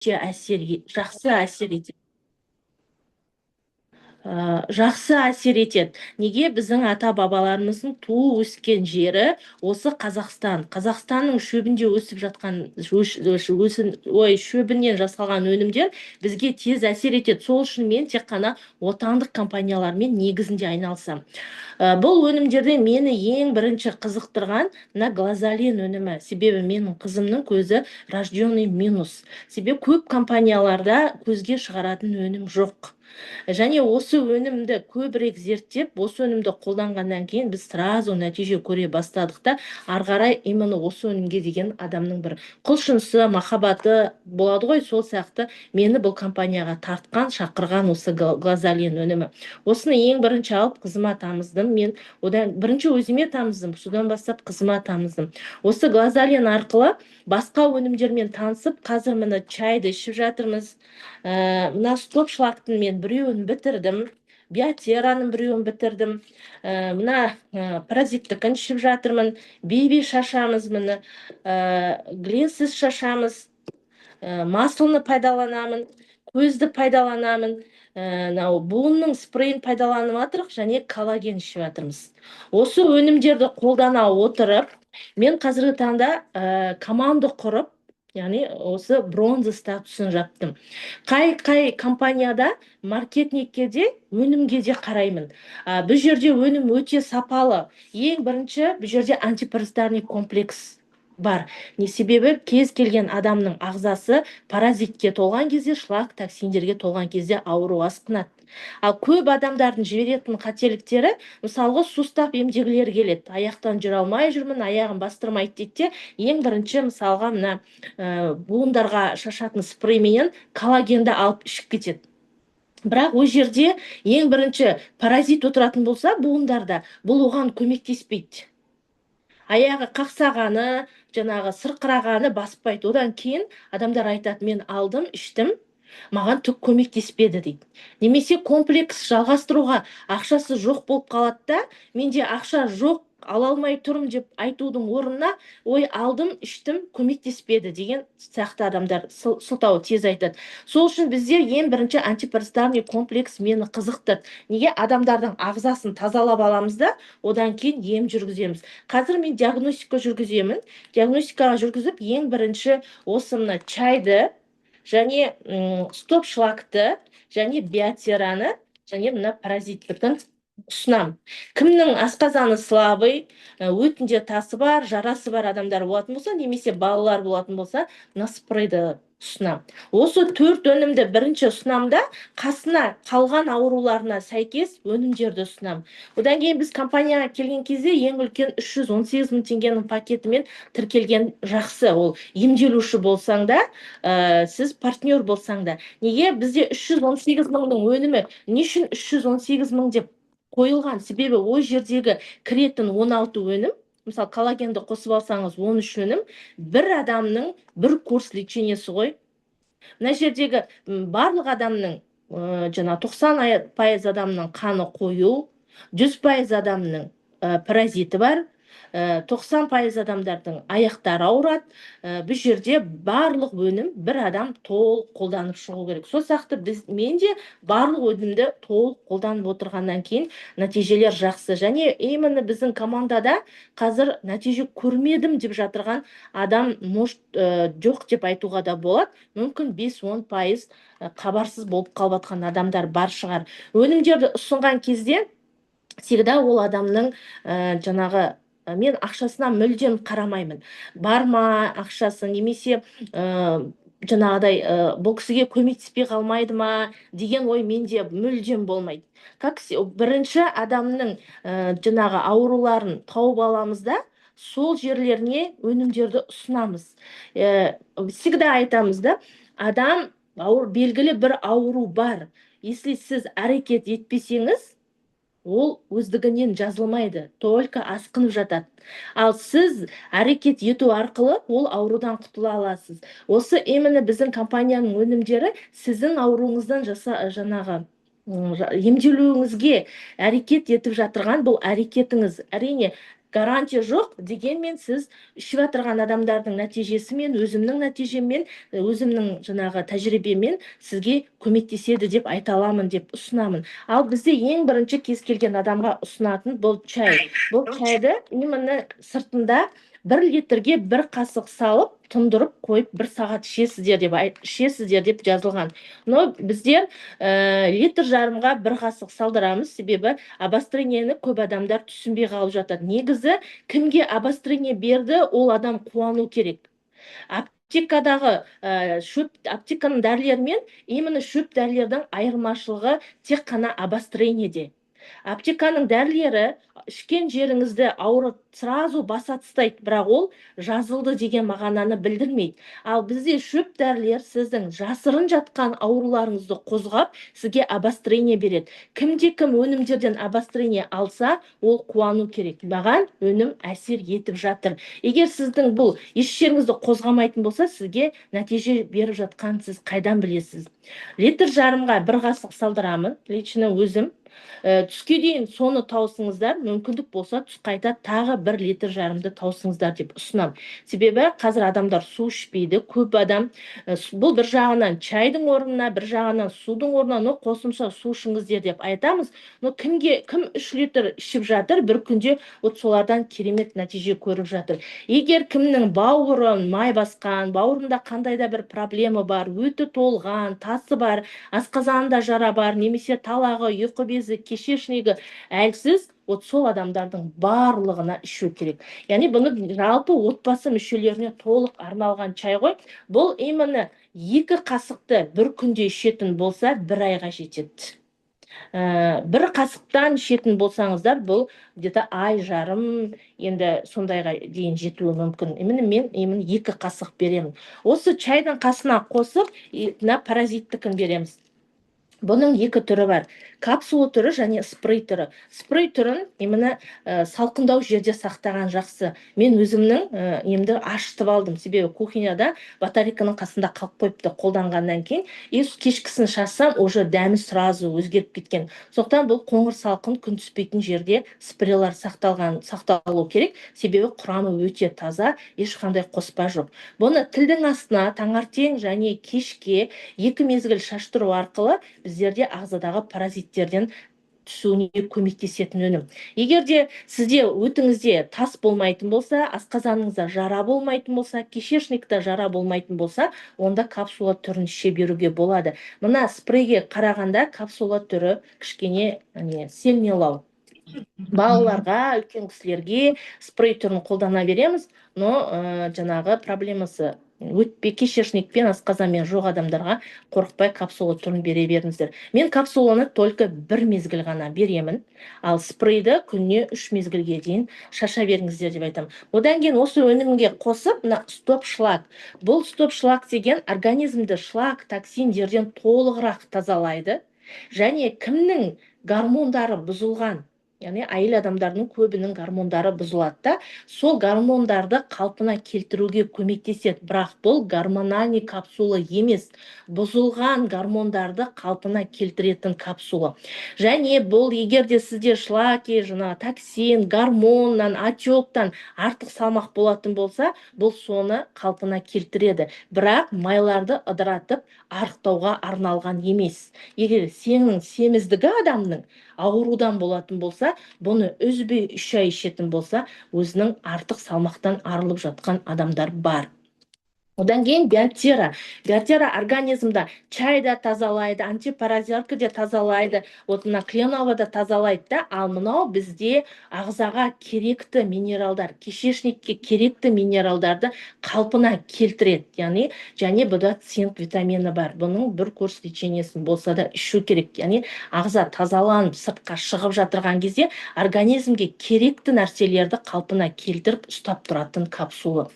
өте жақсы әсер етеді. Жақсы әсер етеді. Неге? Біздің ата-бабаларымыздың туып өскен жері осы Қазақстан. Қазақстанның шөбінде өсіп жатқан шөбінен жасалған өнімдер бізге тез әсер етеді. Сол үшін мен тек қана отандық компаниялармен негізінде айналысам. Бұл өнімдерде мені ең бірінші қызықтырған мына глазолин өнімі. Себебі менің қызымның көзі рожденный минус. Себебі көп компанияларда көзге шығаратын өнім жоқ. Және осы өнімді көбірек зерттеп, осы өнімді қолданғаннан кейін біз сразу нәтиже көре бастадық та, ары қарай именно осы өнімге деген адамның бір құлшынысы, махаббаты болады ғой, сол сияқты мені бұл компанияға тартқан, шақырған осы глазолин өнімі. Осыны ең бірінші алып қызыма тамыздым. Мен одан бірінші өзіме тамыздым, содан бастап қызыма тамыздым. Осы глазолин арқылы басқа өнімдермен танысып, қазір міне чайды ішіп жатырмыз. Мына стоп-шлактың мен біреуін бітірдім, биотераның біреуін бітірдім, мына паразиттікін ішіп жатырмын, бейби шашамыз, міне глинсіз шашамыз, маслыны пайдаланамын, көзді пайдаланамын, буынның спрейін пайдаланып жатырық, және коллаген ішіп жатырмыз. Осы өнімдерді қолдана отырып, мен қазіргі таңда команда құрып, яғни осы бронза статусын жаптым. Қай компанияда маркетингке де, өнімге де қараймын. Бұл жерде өнім өте сапалы. Ең бірінші, бұл жерде антипаразитарный комплекс бар. Не себебі кез келген адамның ағзасы паразитке толған кезде, шлак токсиндерге толған кезде ауру асқынады. Ал көп адамдардың жіберетін қателіктері, мысалғы сустав емдегілер келеді. Аяқтан жүре алмай жүрмін, аяғым бастырмайды дейді. Ең бірінші мысалға мына буындарға шашатын спрейменен коллагенді алып ішіп кетеді. Бірақ ол жерде ең бірінші паразит отыратын болса буындарда, бұл оған көмектеспейді. Аяғы қақсағаны, жаңағы сырқырағаны баспайды. Одан кейін адамдар айтады, мен алдым, іштім, маған түк көмектеспеді дейді. Немесе комплекс жалғастыруға ақшасы жоқ болып қалады да, менде ақша жоқ, ала алмай тұрмын деп айтудың орнына, ой, алдым, іштім, көмектеспеді деген сияқты адамдар сылтауы тез айтады. Сол үшін бізде ең бірінші антипаразитарный комплекс мені қызықтырды. Неге? Адамдардың ағзасын тазалап аламыз да, одан кейін ем жүргіземіз. Қазір мен диагностика жүргіземін. Диагностикаға жүргізіп, ең бірінші осы мына чайды, және стоп-шлакты, және биотераны, және мына паразиттікін ұсынам. Кімнің асқазаны слабый, өтінде тасы бар, жарасы бар адамдар болатын болса, немесе балалар болатын болса, мына спрейді ұсынам. Осы 4 өнімді бірінші ұсынамда, қасына қалған ауруларына сәйкес өнімдерді ұсынам. Одан кейін біз компанияға келген кезде ең үлкен 318 мың теңгенің пакетімен тіркелген жақсы. Ол емделуші болсаң да, сіз партнер болсаң да. Неге? Бізде 318 мыңның өнімі, не үшін 318 мың деп қойылған? Себебі ол жердегі кіретін 16 өнім, мысалы коллагенді қосып алсаңыз 13 өнім, бір адамның бір курс лечениесі ғой. Мына жердегі барлық адамның, 90% адамның қаны қою, 100% адамның паразиті бар, 90% адамдардың аяқтары ауырады. Бұл жерде барлық өнім бір адам толық қолданып шығу керек. Сол сияқты мен де барлық өнімді толық қолданып отырғаннан кейін нәтижелер жақсы. Және именно біздің командада қазір нәтиже көрмедім деп жатырған адам жоқ деп айтуға да болады. Мүмкін 5-10% хабарсыз болып қалып жатқан адамдар бар шығар. Өнімдерді ұсынған кезде всегда ол адамның жаңағы, мен ақшасына мүлдем қарамаймын. Бар ма ақшасы, немесе жаңағыдай бұл кісіге көмектеспей қалмайды ма деген ой менде мүлдем болмайды. Бірінші адамның жаңағы ауруларын тауып аламыз да, сол жерлеріне өнімдерді ұсынамыз. Всегда айтамыз да, адам белгілі бір ауру бар. Если сіз әрекет етпесеңіз, ол өздігінен жазылмайды, только асқынып жатады. Ал сіз әрекет ету арқылы ол аурудан құтыла аласыз. Осы именно біздің компанияның өнімдері сіздің ауруыңыздан жаңағы емделуіңізге әрекет етіп жатырған бұл әрекетіңіз. Әрине, гарантия жоқ, дегенмен сіз ішіп отырған адамдардың нәтижесімен, өзімнің нәтижеммен, өзімнің жаңағы тәжірибемен сізге көмектеседі деп айта аламын, деп ұсынамын. Ал бізде ең бірінші кез келген адамға ұсынатын бұл чай. Бұл чайды именно сыртында 1 литрге 1 қасық салып, тұндырып қойып 1 сағат ішесіздер деп жазылған. Но біздер литр жарымға 1 қасық салдырамыз, себебі обострениені көп адамдар түсінбей қалып жатады. Негізі кімге обострение берді, ол адам қуану керек. Аптекадағы аптеканың дәрілерімен именно шөп дәрілердің айырмашылығы тек қана обострениеде. Аптеканың дәрілері ішкен жеріңізді ауырып сразу баса тастайды, бірақ ол жазылды деген мағынаны білдірмейді. Ал бізде шөп дәрілер сіздің жасырын жатқан ауруларыңызды қозғап, сізге обострение береді. Кімде-кім өнімдерден обострение алса, ол қуану керек. Маған өнім әсер етіп жатыр. Егер сіздің бұл еш жеріңізді қозғамайтын болса, сізге нәтиже беріп жатқан сіз қайдан білесіз? Литр жарымға 1 қасық салдырамын, лично өзім. Түске дейін соны таусыңыздар, мүмкіндік болса түс қайта тағы 1 литр жарымды таусыңыздар деп ұсынам. Себебі қазір адамдар су ішпейді, көп адам. Бұл бір жағынан чайдың орнына, бір жағынан судың орнына қосымша су ішіңіздер деп айтамыз. Но кім 3 литр ішіп жатыр, бір күнде солардан керемет нәтиже көріп жатыр. Егер кімнің бауырын май басқан, бауырында қандай да бір проблема бар, өті толған, тасы бар, асқазанында жара бар, немесе талағы, ұйқы безі, кишечнигі әлсіз, сол адамдардың барлығына ішу керек. Яғни бұны жалпы отбасы мүшелеріне толық арналған чай ғой. Бұл именно 2 қасықты бір күнде ішетін болса, 1 айға жетеді. 1 қасықтан ішетін болсаңыздар, бұл где-то ай жарым, енді сондайға дейін жетуі мүмкін. Мен 2 қасық беремін. Осы чайдың қасына қосып, паразиттікін береміз. Бұның 2 түрі бар. Капсула түрі және спрей түрі. Спрей түрін именно салқындау жерде сақтаған жақсы. Мен өзімнің емді ашытып алдым. Себебі кухняда батарейканың қасында қалып қойыпты қолданғаннан кейін. Кешкісін шашсам, уже дәмі сразу өзгеріп кеткен. Сондықтан бұл қоңыр салқын күн түспейтін жерде спрейлер сақталу керек. Себебі құрамы өте таза, ешқандай қоспа жоқ. Бұны тілдің астына таңертең және кешке 2 мезгіл шаштыру арқылы біздерде ағзадағы паразиттерден түсуіне көмектесетін өнім. Егер де сізде өтіңізде тас болмайтын болса, асқазаныңызда жара болмайтын болса, кишечникте жара болмайтын болса, онда капсула түрін іше беруге болады. Мына спрейге қарағанда капсула түрі кішкене селмелау. Балаларға, үлкен кісілерге спрей түрін қолдана береміз, но жаңағы проблемасы өтпе, кишечникпен, асқазанмен жоқ адамдарға қорықпай капсула түрін бере беріңіздер. Мен капсуланы только 1 мезгіл ғана беремін, ал спрейді күніне 3 мезгілге дейін шаша беріңіздер деп айтам. Одан кейін осы өнімге қосып, стоп-шлак. Бұл стоп-шлак деген организмді шлак, токсиндерден толығырақ тазалайды. Және кімнің гормондары бұзылған, яғни әйел адамдардың көбінің гормондары бұзылады, сол гормондарды қалпына келтіруге көмектеседі. Бірақ бұл гормональный капсула емес, бұзылған гормондарды қалпына келтіретін капсула. Және бұл егер де сізде шлаки, токсин, гормоннан, отектан артық салмақ болатын болса, бұл соны қалпына келтіреді. Бірақ майларды ыдыратып арықтауға арналған емес. Егер сенің семіздігі адамның аурудан болатын болса, бұны үзбей 3 ай ішетін болса, өзінің артық салмақтан арылып жатқан адамдар бар. Одан кейін биотера. Биотера организмда чайда тазалайды, антипаразитка де тазалайды, кленова да тазалайды, ал мынау бізде ағзаға керекті минералдар, кишечникке керекті минералдарды қалпына келтіреді. Яғни, және бұда цинк витамині бар. Бұның 1 курс лечениесін болса да ішу керек. Яғни, ағза тазаланып, сыртқа шығып жатырған кезде организмге керекті нәрселерді қалпына келтіріп ұстап тұратын капсула.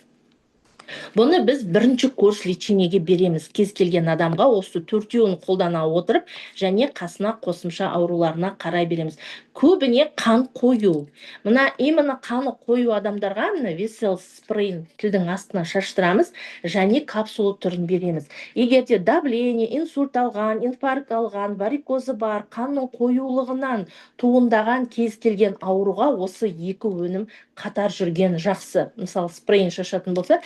Бұны біз бірінші курс лечениеге береміз. Кез келген адамға осы төртеуін қолдана отырып, және қасына қосымша ауруларына қарай береміз. Көбіне қан қою. Мына именно қаны қою адамдарға мына весел спрейн тілдің астына шаштырамыз, және капсула түрін береміз. Егер де давление, инсульт алған, инфаркт алған, варикозы бар, қанның қоюлығынан туындаған кез келген ауруға осы екі өнім қатар жүрген жақсы. Мысалы, спрейн шашатын болса,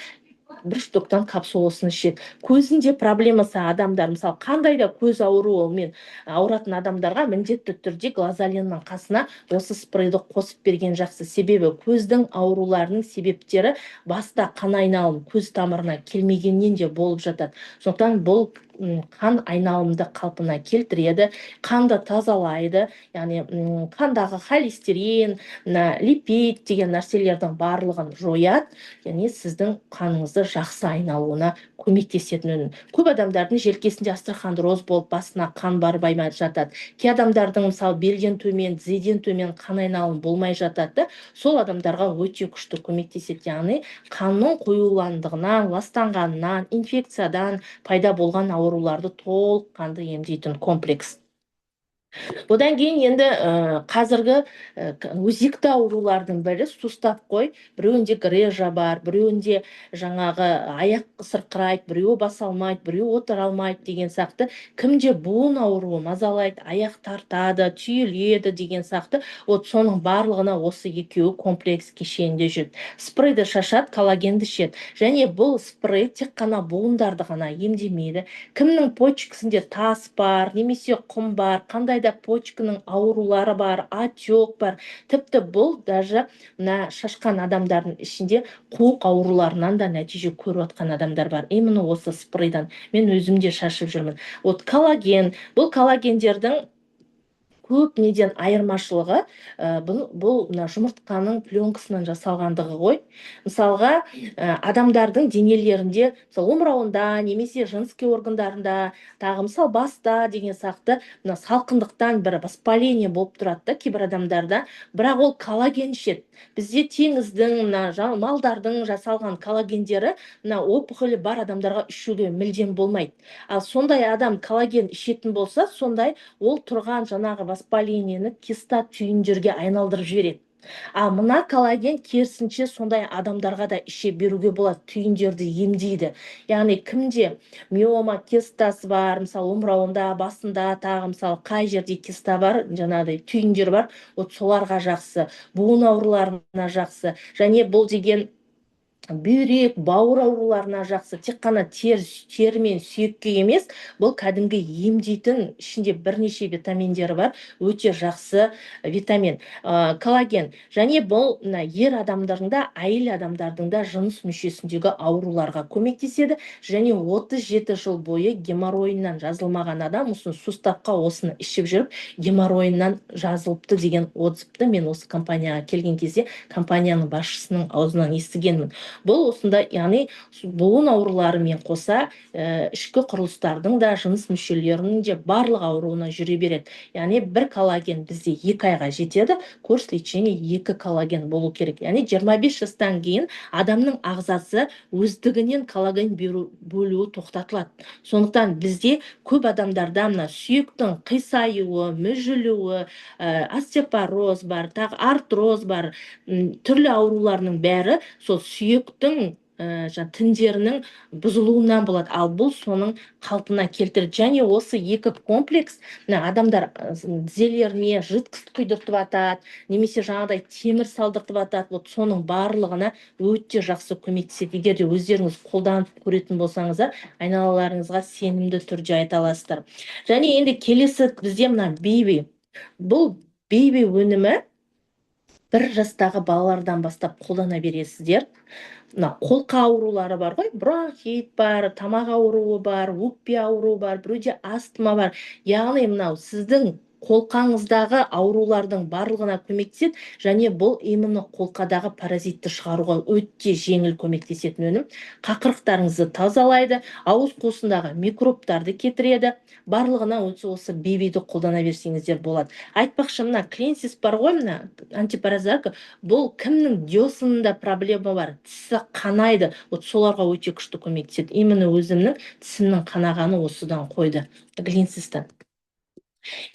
бір штуктан капсуласын ішеді. Көзінде проблемасы адамдар, мысалы, қандай да көз ауруымен ауыратын адамдарға міндетті түрде глазалиннің қасына осы спрейді қосып берген жақсы. Себебі көздің ауруларының себептері баста қан айналым көз тамырына келмегеннен де болып жатады. Сондықтан бұл қан айналымды қалпына келтіреді, қанды тазалайды, яғни қандағы холестерин, липид деген нәрселердің барлығын жояды, және сіздің қаныңызды жақсы айналуына көмектесетін. Көп адамдардың желкесінде остеохондроз болып басына қан бармай жатады. Кей адамдардың мысалы белден төмен, тізеден төмен қан айналым болмай жатады. Сол адамдарға өте күшті көмектеседі. Яғни қанның қоюландығынан, ластанғанынан, инфекциядан пайда болған ауруларды толыққанды емдейтін комплекс. Одан кейін енді қазіргі өзекті аурулардың бірі сустав қой. Біреуінде грежа бар, біреуінде жаңағы аяқ сырқырайды, біреуі баса алмайды, біреуі отыра алмайды деген сияқты. Кімде буын ауруы мазалайды, аяқ тартады, түйіледі деген сияқты. Вот соның барлығына осы екеуі комплекс кешенінде жүреді. Спрейді шашады, коллагенді ішеді. Және бұл спрей тек қана буындарды ғана емдемейді. Кімнің почкасында тас бар, немесе құм бар, қандай да почканың аурулары бар, отек бар. Тіпті бұл даже шашқан адамдардың ішінде қуық ауруларынан да нәтиже көріп отқан адамдар бар. Именно осы спрейдан мен өзімде шашып жүрмін. Вот коллаген, бұл коллагендердің көп неден айырмашылығы бұл жұмыртқаның пленкасынан жасалғандығы ғой. Мысалға, адамдардың денелерінде, омырауында, немесе жынысқы органдарында, тағы мысалы баста деген сияқты салқындықтан бір воспаление болып тұрады да кейбір адамдарда, бірақ ол коллаген ішеді. Бізде теңіздің, малдардың жасалған коллагендері опухолі бар адамдарға ішуге мүлдем болмайды. Ал сондай адам коллаген ішетін болса, сондай ол тұрған жаңағы воспалениені киста түйіндерге айналдырып жібереді. Ал мына коллаген керісінше сондай адамдарға да іше беруге болады, түйіндерді емдейді. Яғни кімде миома кистасы бар, мысалы омырауында, басында, тағы мысалы қай жерде киста бар, жаңағыдай түйіндер бар, соларға жақсы, буын ауруларына жақсы. Және бұл деген бүйрек, бауыр ауруларына жақсы. Тек қана тері мен сүйекке емес, бұл кәдімгі емдейтін, ішінде бірнеше витаминдері бар, өте жақсы витамин. Коллаген. Және бұл ер адамдарында, әйел адамдардың да жыныс мүшесіндегі ауруларға көмектеседі. Және 37 жыл бойы геморройынан жазылмаған адам осыны суставқа осыны ішіп жүріп, геморройынан жазылыпты деген отзывты мен осы компанияға келген кезде компанияның басшысының аузынан естігенмін. Бұл осында, яғни буын ауруларымен қоса ішкі құрылыстардың да, жыныс мүшелерінің де барлық ауруына жүре береді. Яғни бір коллаген бізде 2 айға жетеді, курс лечения 2 коллаген болу керек. Яғни 25 жастан кейін адамның ағзасы өздігінен коллаген бөлуі тоқтатылады. Сондықтан бізде көп адамдарда сүйектің қисаюы, мүжілуі, остеопороз бар, тағы артроз бар, түрлі ауруларының бәрі сол сүйектің тіндерінің бұзылуынан болады. Ал бұл соның қалпына келтіреді. Және осы 2 комплекс адамдар тізелеріне жидкость құйдыртып атады, немесе жаңағыдай темір салдыртып атады. Соның барлығына өте жақсы көмектеседі. Егер де өздеріңіз қолданып көретін болсаңыздар, айналаларыңызға сенімді түрде айта аласыздар. Және енді келесі бізде бейби. Бұл бейби өнімі 1 жастағы балалардан бастап қолдана бересіздер. Қолқа аурулары бар ғой, бронхит бар, тамақ ауруы бар, өкпе ауруы бар, біреуде астма бар. Яғни сіздің қолқаңыздағы аурулардың барлығына көмектеседі, және бұл именно қолқадағы паразитті шығаруға өте жеңіл көмектесетін өнім. Қақырықтарыңызды тазалайды, ауыз қуысындағы микробтарды кетіреді. Барлығына осы бебиді қолдана берсеңіздер болады. Айтпақшы, мына Cleansys бар ғой, мына антипаразитарка, бұл кімнің десынында проблема бар, тісі қанайды, вот соларға өте күшті көмектеседі. Именно өзімнің тісімнің қанағаны осыдан қойды, Cleansys-тан.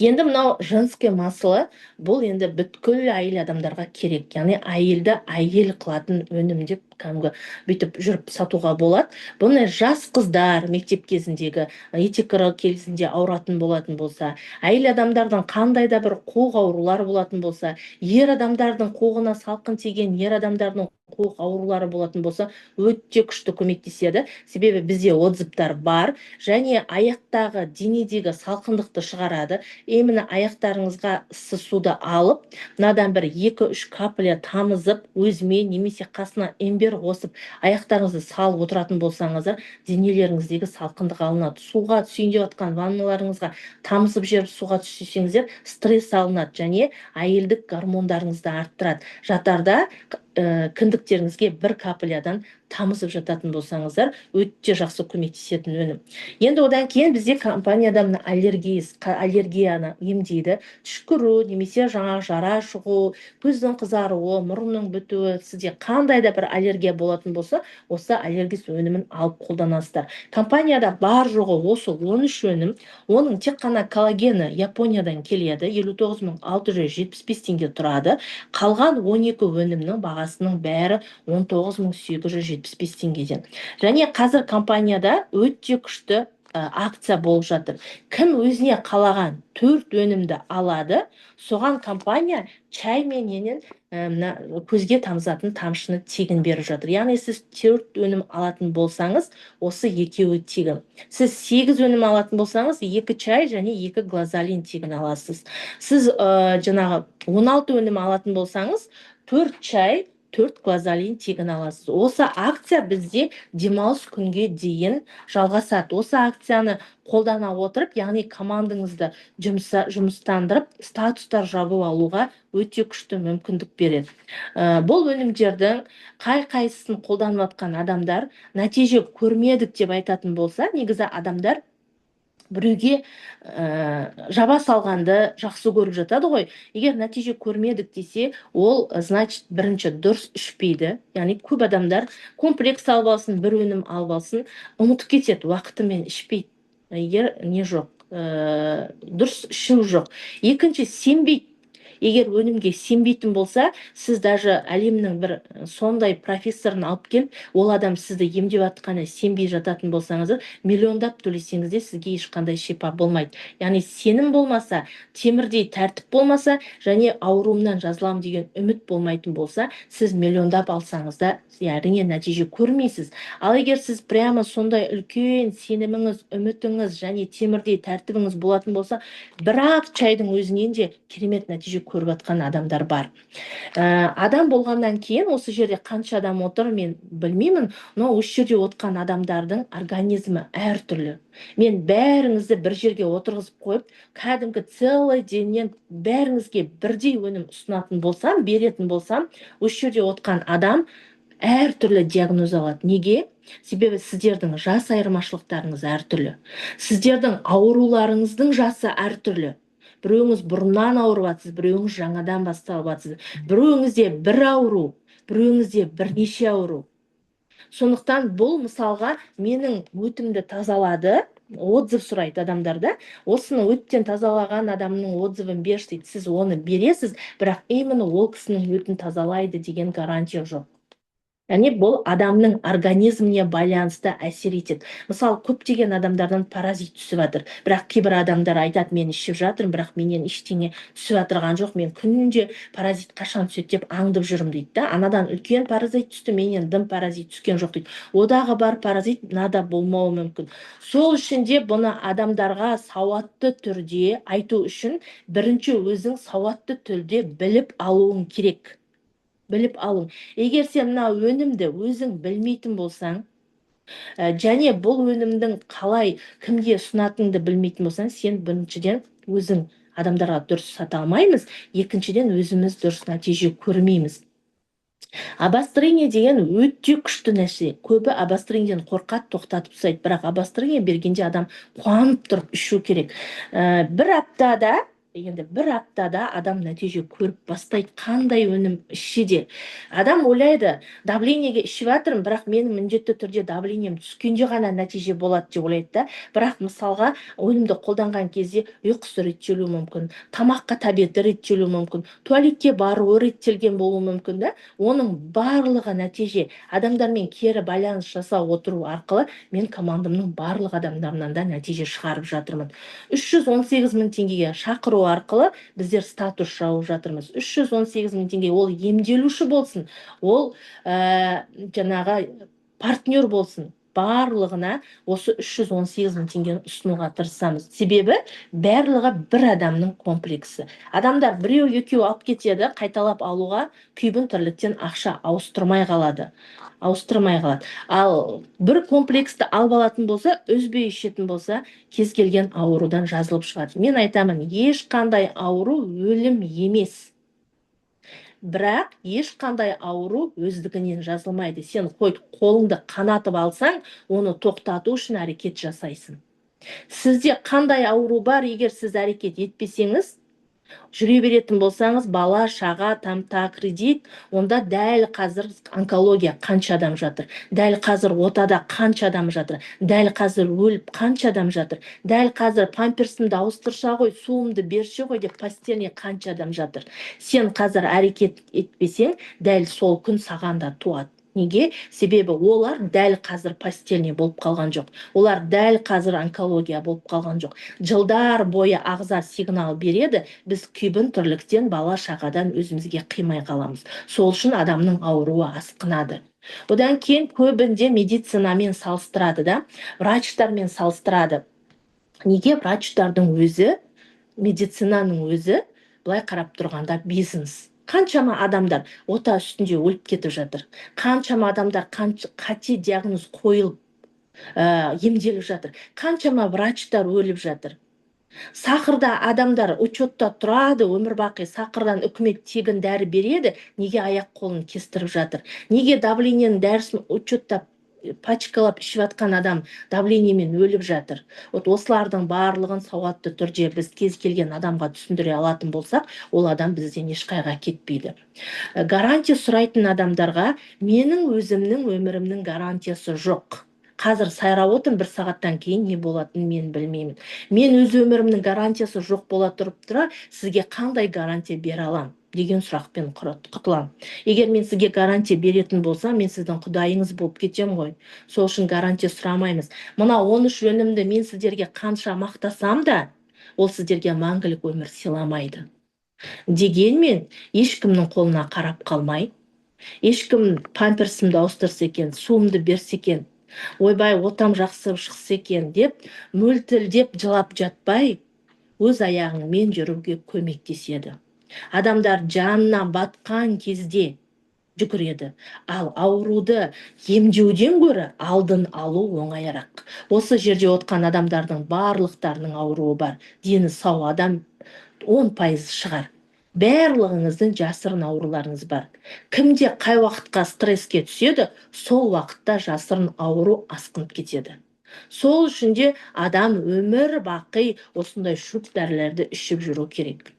Енді мынау женское масло, бұл енді бүткіл әйел адамдарға керек. Яғни әйелді әйел қылатын өнім деп кәдімгі бүйтіп жүріп сатуға болады. Бұны жас қыздар мектеп кезіндегі етеккірі кезінде ауыратын болатын болса, әйел адамдардың қандай да бір қуық аурулары болатын болса, ер адамдардың қуығына салқын тиген ер адамдардың қуық аурулары болатын болса, өте күшті көмектеседі. Себебі бізде отзывтар бар, және аяқтағы денедегі салқындықты шығарады. Именно аяқтарыңызға ыссы суды алып, мынадан бір 2-3 капля тамызып, өзіме немесе қасына имбер қосып, аяқтарыңызды салып отыратын болсаңыздар, денелеріңіздегі салқындық алынады. Суға түсейін деп жатқан ванналарыңызға тамызып жіберіп суға түссеңіздер, стресс алынады және әйелдік гормондарыңызды арттырады. Жатарда кіндіктеріңізге 1 каплядан тамызып жататын болсаңыздар, өте жақсы көмектесетін өнім. Енді одан кейін бізде компанияда аллергияны емдейді. Түшкіру, немесе жаңа жара шығу, көздің қызаруы, мұрынның бітуі, сізде қандай да бір аллергия болатын болса, осы Аллергис өнімін алып қолданасыздар. Компанияда бар жоғы осы 13 өнім. Оның тек қана коллагені Япониядан келеді, 59.675 теңге тұрады. Қалған 12 өнімнің бағасының бәрі 19.875 теңгеден. Және қазір компанияда өте күшті акция болып жатыр. Кім өзіне қалаған 4 өнімді алады, соған компания чай менен көзге тамызатын тамшыны тегін беріп жатыр. Яғни сіз 4 өнім алатын болсаңыз, осы екеуі тегін. Сіз 8 өнім алатын болсаңыз, 2 чай және 2 глазалин тегін аласыз. Сіз жаңағы 16 өнім алатын болсаңыз, 4 чай, 4 глазалин тегін аласыз. Осы акция бізде демалыс күнге дейін жалғасады. Осы акцияны қолдана отырып, яғни командаңызды жұмыстандырып, статустар жабып алуға өте күшті мүмкіндік береді. Бұл өнімдердің қай-қайсысын қолданып жатқан адамдар нәтиже көрмедік деп айтатын болса, негізі адамдар біреуге жаба салғанды жақсы көріп жатады ғой. Егер нәтиже көрмедік десе, ол значит бірінші дұрыс ішпейді. Яғни көп адамдар комплекс алып алсын, бір өнім алып алсын, ұмытып кетеді, уақытымен ішпейді. Егер не жоқ, дұрыс ішу жоқ. Екінші, сенбейді. Егер өнімге сенбейтін болса, сіз даже әлемнің бір сондай профессорын алып келіп, ол адам сізді емдеп жатқанына сенбей жататын болсаңыз, миллиондап төлесеңіз де сізге ешқандай шипа болмайды. Яғни сенім болмаса, темірдей тәртіп болмаса, және ауруымнан жазылам деген үміт болмайтын болса, сіз миллиондап алсаңыз да әрине нәтиже көрмейсіз. Ал егер сіз прямо сондай үлкен сеніміңіз, үмітіңіз және темірдей тәртібіңіз болатын болса, бірақ чайдың өзінен де керемет нәтиже көріп жатқан адамдар бар. Адам болғаннан кейін осы жерде қанша адам отыр, мен білмеймін, но осы жерде отқан адамдардың организмі әртүрлі. Мен бәріңізді бір жерге отырғызып қойып, кәдімгі целый деннен бәріңізге бірдей өнім ұсынатын болсам, беретін болсам, осы жерде отқан адам әртүрлі диагноз алады. Неге? Себебі сіздердің жас айырмашылықтарыңыз әртүрлі. Сіздердің ауруларыңыздың жасы әртүрлі. Біреуіңіз бұрыннан ауырып жатсыз, біреуіңіз жаңадан басталып жатсыз. Біреуіңізде бір ауру, біреуіңізде бірнеше ауру. Сондықтан бұл мысалға менің өтімді тазалады, отзыв сұрайды адамдарда. Осыны өттен тазалаған адамның отзывын берші дейді. Сіз оны бересіз, бірақ именно ол кісінің өтін тазалайды деген гарантия жоқ. Яғни бұл адамның организміне байланысты әсер етеді. Мысалы, көптеген адамдардан паразит түсіп жатыр. Бірақ кейбір адамдар айтады, мен ішіп жатырмын, бірақ менен ештеңе түсіп жатырған жоқ. Мен күнде паразит қашан түседі деп аңдып жүрмін дейді да. Анадан үлкен паразит түсті, менен дым паразит түскен жоқ дейді. Одағы бар паразит мынада болмауы мүмкін. Сол үшін де бұны адамдарға сауатты түрде айту үшін бірінші өзің сауатты түрде біліп алуың керек. Біліп алың. Егер сен мына өнімді өзің білмейтін болсаң, және бұл өнімдің қалай кімге ұсынатыныңды білмейтін болсаң, сен біріншіден өзің адамдарға дұрыс сата алмаймыз, екіншіден өзіміз дұрыс нәтиже көрмейміз. Обострение деген өте күшті нәрсе. Көбі обострениеден қорқады, тоқтатып тастайды. Бірақ обострение бергенде адам қуанып тұрып ішу керек. Бір аптада адам нәтиже көріп бастайды, қандай өнім ішсе де. Адам ойлайды, давлениеге ішіп жатырмын, бірақ менің міндетті түрде давлением түскенде ғана нәтиже болады деп ойлайды да. Бірақ мысалға өнімді қолданған кезде ұйқысы реттелуі мүмкін, тамаққа тәбеті реттелуі мүмкін, туалетке баруы реттелген болуы мүмкін да. Оның барлығы нәтиже. Адамдармен кері байланыс жасау отыру арқылы мен командамның барлық адамдарынан да нәтиже шығарып жатырмын. 318 мың теңгеге шақыру арқылы біздер статус жауып жатырмыз. 318 мың теңге, ол емделуші болсын, ол жаңағы партнер болсын, барлығына осы 318 мың теңгені ұсынуға тырысамыз. Себебі барлығы бір адамның комплексі. Адамдар біреу екеу алып кетеді, қайталап алуға күйбің тірліктен ақша ауыстырмай қалады. Ал бір комплексті алып алатын болса, үзбей ішетін болса, кез келген аурудан жазылып шығады. Мен айтамын, ешқандай ауру өлім емес. Бірақ ешқандай ауру өздігінен жазылмайды. Сен қолыңды қанатып алсаң, оны тоқтату үшін әрекет жасайсың. Сізде қандай ауру бар, егер сіз әрекет етпесеңіз, жүре беретін болсаңыз, бала, шаға, тамта, кредит, онда дәл қазір онкология қанша адам жатыр, дәл қазір отада қанша адам жатыр, дәл қазір өліп қанша адам жатыр, дәл қазір памперсімді ауыстырса ғой, суымды берсе ғой деп постельне қанша адам жатыр. Сен қазір әрекет етпесең, дәл сол күн саған да туады. Неге? Себебі олар дәл қазір постельне болып қалған жоқ. Олар дәл қазір онкология болып қалған жоқ. Жылдар бойы ағза сигнал береді, біз күйбің тірліктен, бала шағадан өзімізге қимай қаламыз. Сол үшін адамның ауруы асқынады. Одан кейін көбінде медицинамен салыстырады да, врачтармен салыстырады. Неге? Врачтардың өзі, медицинаның өзі былай қарап тұрғанда бизнес. Қаншама адамдар ота үстінде өліп кетіп жатыр. Қаншама адамдар қате диагноз қойылып емделіп жатыр. Қаншама врачтар өліп жатыр. Сақырда адамдар учетта тұрады, өмір бақи сақырдан үкімет тегін дәрі береді, неге аяқ қолын кестіріп жатыр? Неге давлениенің дәрісін учеттап пачкалап ішіп жатқан адам давлениемен өліп жатыр? Осылардың барлығын сауатты түрде біз кез келген адамға түсіндіре алатын болсақ, ол адам бізден ешқайға кетпейді. Гарантия сұрайтын адамдарға менің өзімнің өмірімнің гарантиясы жоқ. Қазір сайрап отырмын, 1 сағаттан кейін не болатынын мен білмеймін. Мен өз өмірімнің гарантиясы жоқ бола тұрып сізге қандай гарантия бере аламын деген сұрақпен құтыламын. Егер мен сізге гарантия беретін болсам, мен сіздің құдайыңыз болып кетем ғой. Сол үшін гарантия сұрамаймыз. Мына 13 өнімді мен сіздерге қанша мақтасам да, ол сіздерге мәңгілік өмір сыйламайды. Дегенмен ешкімнің қолына қарап қалмай, ешкім памперсімді ауыстырса екен, суымды берсе екен, ойбай отам жақсы шықса екен деп, мөлтілдеп жылап жатпай, өз аяғыңмен жүруге көмектеседі. Адамдар жанынан батқан кезде жүгіреді. Ал ауруды емдеуден гөрі алдын алу оңайырақ. Осы жерде отқан адамдардың барлықтарының ауруы бар. Дені сау адам 10% шығар. Барлығыңыздың жасырын ауруларыңыз бар. Кімде қай уақытқа стресске түседі, сол уақытта жасырын ауру асқынып кетеді. Сол үшін де адам өмір бақи осындай шөп дәрілерді ішіп жүру керек.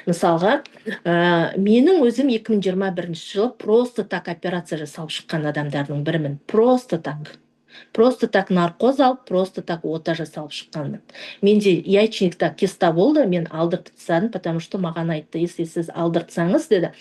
Мысалға, менің өзім 2021 жылы просто так операция жасалып шыққан адамдардың бірімін. Просто так наркоз алып, просто так ота жасалып шыққанмын. Менде яичникта киста болды, мен алдыртып тастадым, потому что маған айтты, если сіз алдыртсаңыз, деді,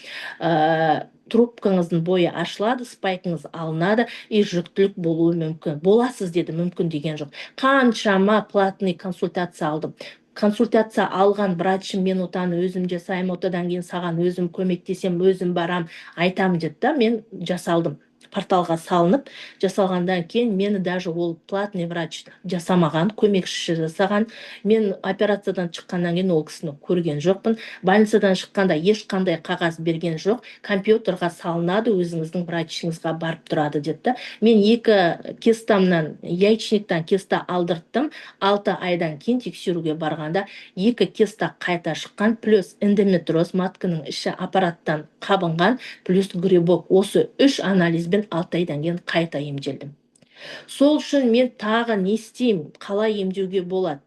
трубкаңыздың бойы ашылады, спайкыңыз алынады, и жүктілік болуы мүмкін. Боласыз, деді, мүмкін деген жоқ. Қаншама платный консультация алдым. Консультация алған врачым, мен отаны өзім жасаймын, отадан кейін саған өзім көмектесем, өзім барам, айтам деді, мен жасалдым. порталға салынып жасалғандан кейін мені даже ол платный врач жасамаған, көмекші жасаған. Мен операциядан шыққаннан кейін ол кісіні көрген жоқпын. Больницадан шыққанда ешқандай қағаз берген жоқ. Компьютерға салынады, өзіңіздің врачыңызға барып тұрады деді. Мен 2 кистамнан, яичниктан киста алдырттым. 6 айдан кейін тексеруге барғанда 2 киста қайта шыққан, плюс эндометриоз, матканың іші аппараттан қабынған, плюс грибок. Осы 3 анализбен 6 айдан кейін қайта емделдім. Сол үшін мен тағы не істеймін, қалай емдеуге болады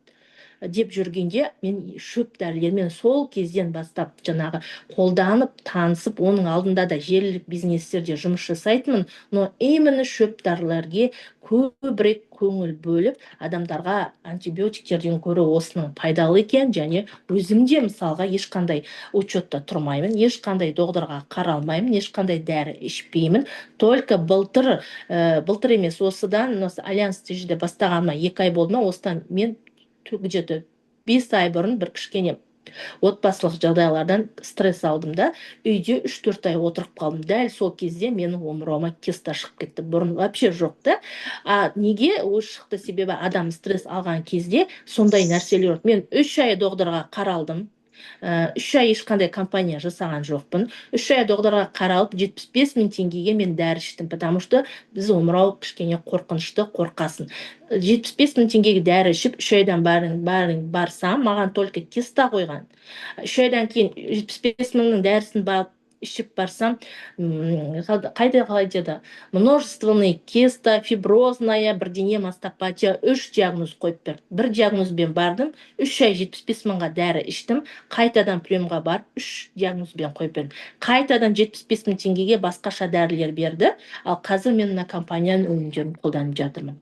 деп жүргенде мен шөп дәрілермен сол кезден бастап жаңағы қолданып, танысып, оның алдында да желілік бизнестерде жұмыс жасайтынмын, но именно шөп дәрілерге көбірек көңіл бөліп, адамдарға антибиотиктерден көрі осының пайдалы екен, және өзімде мысалға ешқандай учетта тұрмаймын, ешқандай доғдырға қаралмаймын, ешқандай дәрі ішпеймін. Только былтыр емес, осыдан Альянс TGде бастағаныма 2 ай болды ма, осыдан мен где-то 5 ай бұрын бір кішкене отбасылық жағдайлардан стресс алдым да, үйде 3-4 ай отырып қалдым. Дәл сол кезде менің омырауыма киста шығып кетті. Бұрын вообще жоқ та. Неге ол шықты? Себебі адам стресс алған кезде сондай нәрселер. Мен 3 ай доғдырға қаралдым. 3 ай ешқандай компания жасаған жоқпын. 3 ай доғдырға қаралып 75 000 теңгеге мен дәрі іштім, потому что біз омырау кішкене қорқынышты, қорқасын. 75 000 теңгеге дәрі ішіп, 3 айдан барсам, маған только киста қойған. 3 айдан кейін 75 000-ның дәрісін барып ішіп барсам, қалай деді, множественный киста, фиброзная, бірдеңе мастопатия, 3 диагноз қойып берді. Бір диагнозбен бардым, 3 ай 75 000-ға дәрі іштім, қайтадан приемға барып 3 диагнозбен қойып бердім. Қайтадан 75 000 теңгеге басқаша дәрілер берді, ал қазір мен мына компанияның өнімдерін қолданып жатырмын.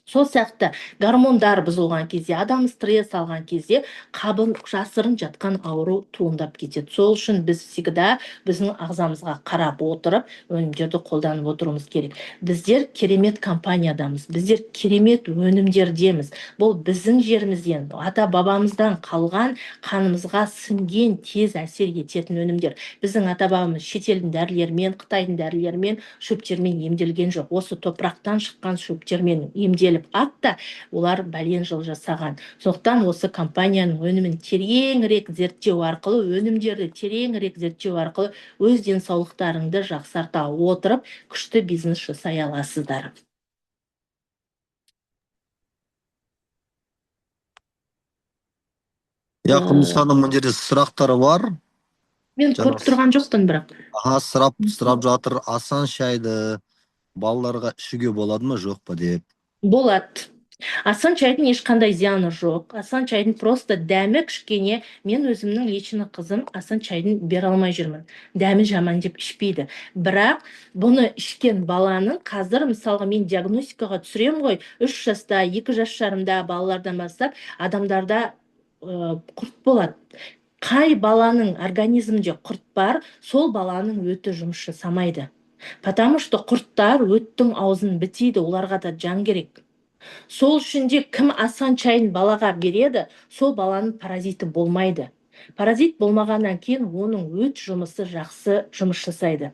Сол сияқты гормондар бұзылған кезде, адам стресс алған кезде қабын жасырын жатқан ауру туындап кетеді. Сол үшін біз всегда біздің ағзамызға қарап отырып, өнімдерді қолданып отыруымыз керек. Біздер керемет компаниядамыз, біздер керемет өнімдердеміз. Бұл біздің жерімізден, ата бабамыздан қалған, қанымызға сіңген, тез әсер ететін өнімдер. Біздің ата бабамыз шетелдің дәрілерімен, Қытайдың дәрілерімен, шөптермен емделген жоқ. Осы топырақтан шыққан шөптермен емделіп атта, олар бәлен жыл жасаған. Сондықтан осы компанияның өнімін тереңірек зерттеу арқылы, өнімдерді тереңірек зерттеу арқылы өз денсаулықтарыңды жақсарта отырып, күшті бизнес жасай аласыздар. Құндыз ханым, мына жерде сұрақтар бар. Мен көріп тұрған жоқпын бірақ. Сұрап жатыр, асан шайды балаларға ішуге болады ма, жоқ па деп. Болады. Асан шайдың ешқандай зияны жоқ. Асан шайдың просто дәмі кішкене. Мен өзімнің личный қызым асан шайдың бере алмай жүрмін. Дәмі жаман деп ішпейді. Бірақ бұны ішкен баланың қазір, мысалға, мен диагностикаға түсірем ғой, 3 жаста, 2 жас жарымда балалардан бастап адамдарда құрт болады. Қай баланың организмінде құрт бар, сол баланың өті жұмыс жасамайды. Потому что құрттар өттің аузын бітейді, оларға да жан керек. Сол үшін де кім асан шайын балаға береді, сол баланың паразиті болмайды. Паразит болмағаннан кейін оның өт жұмысы жақсы жұмыс жасайды.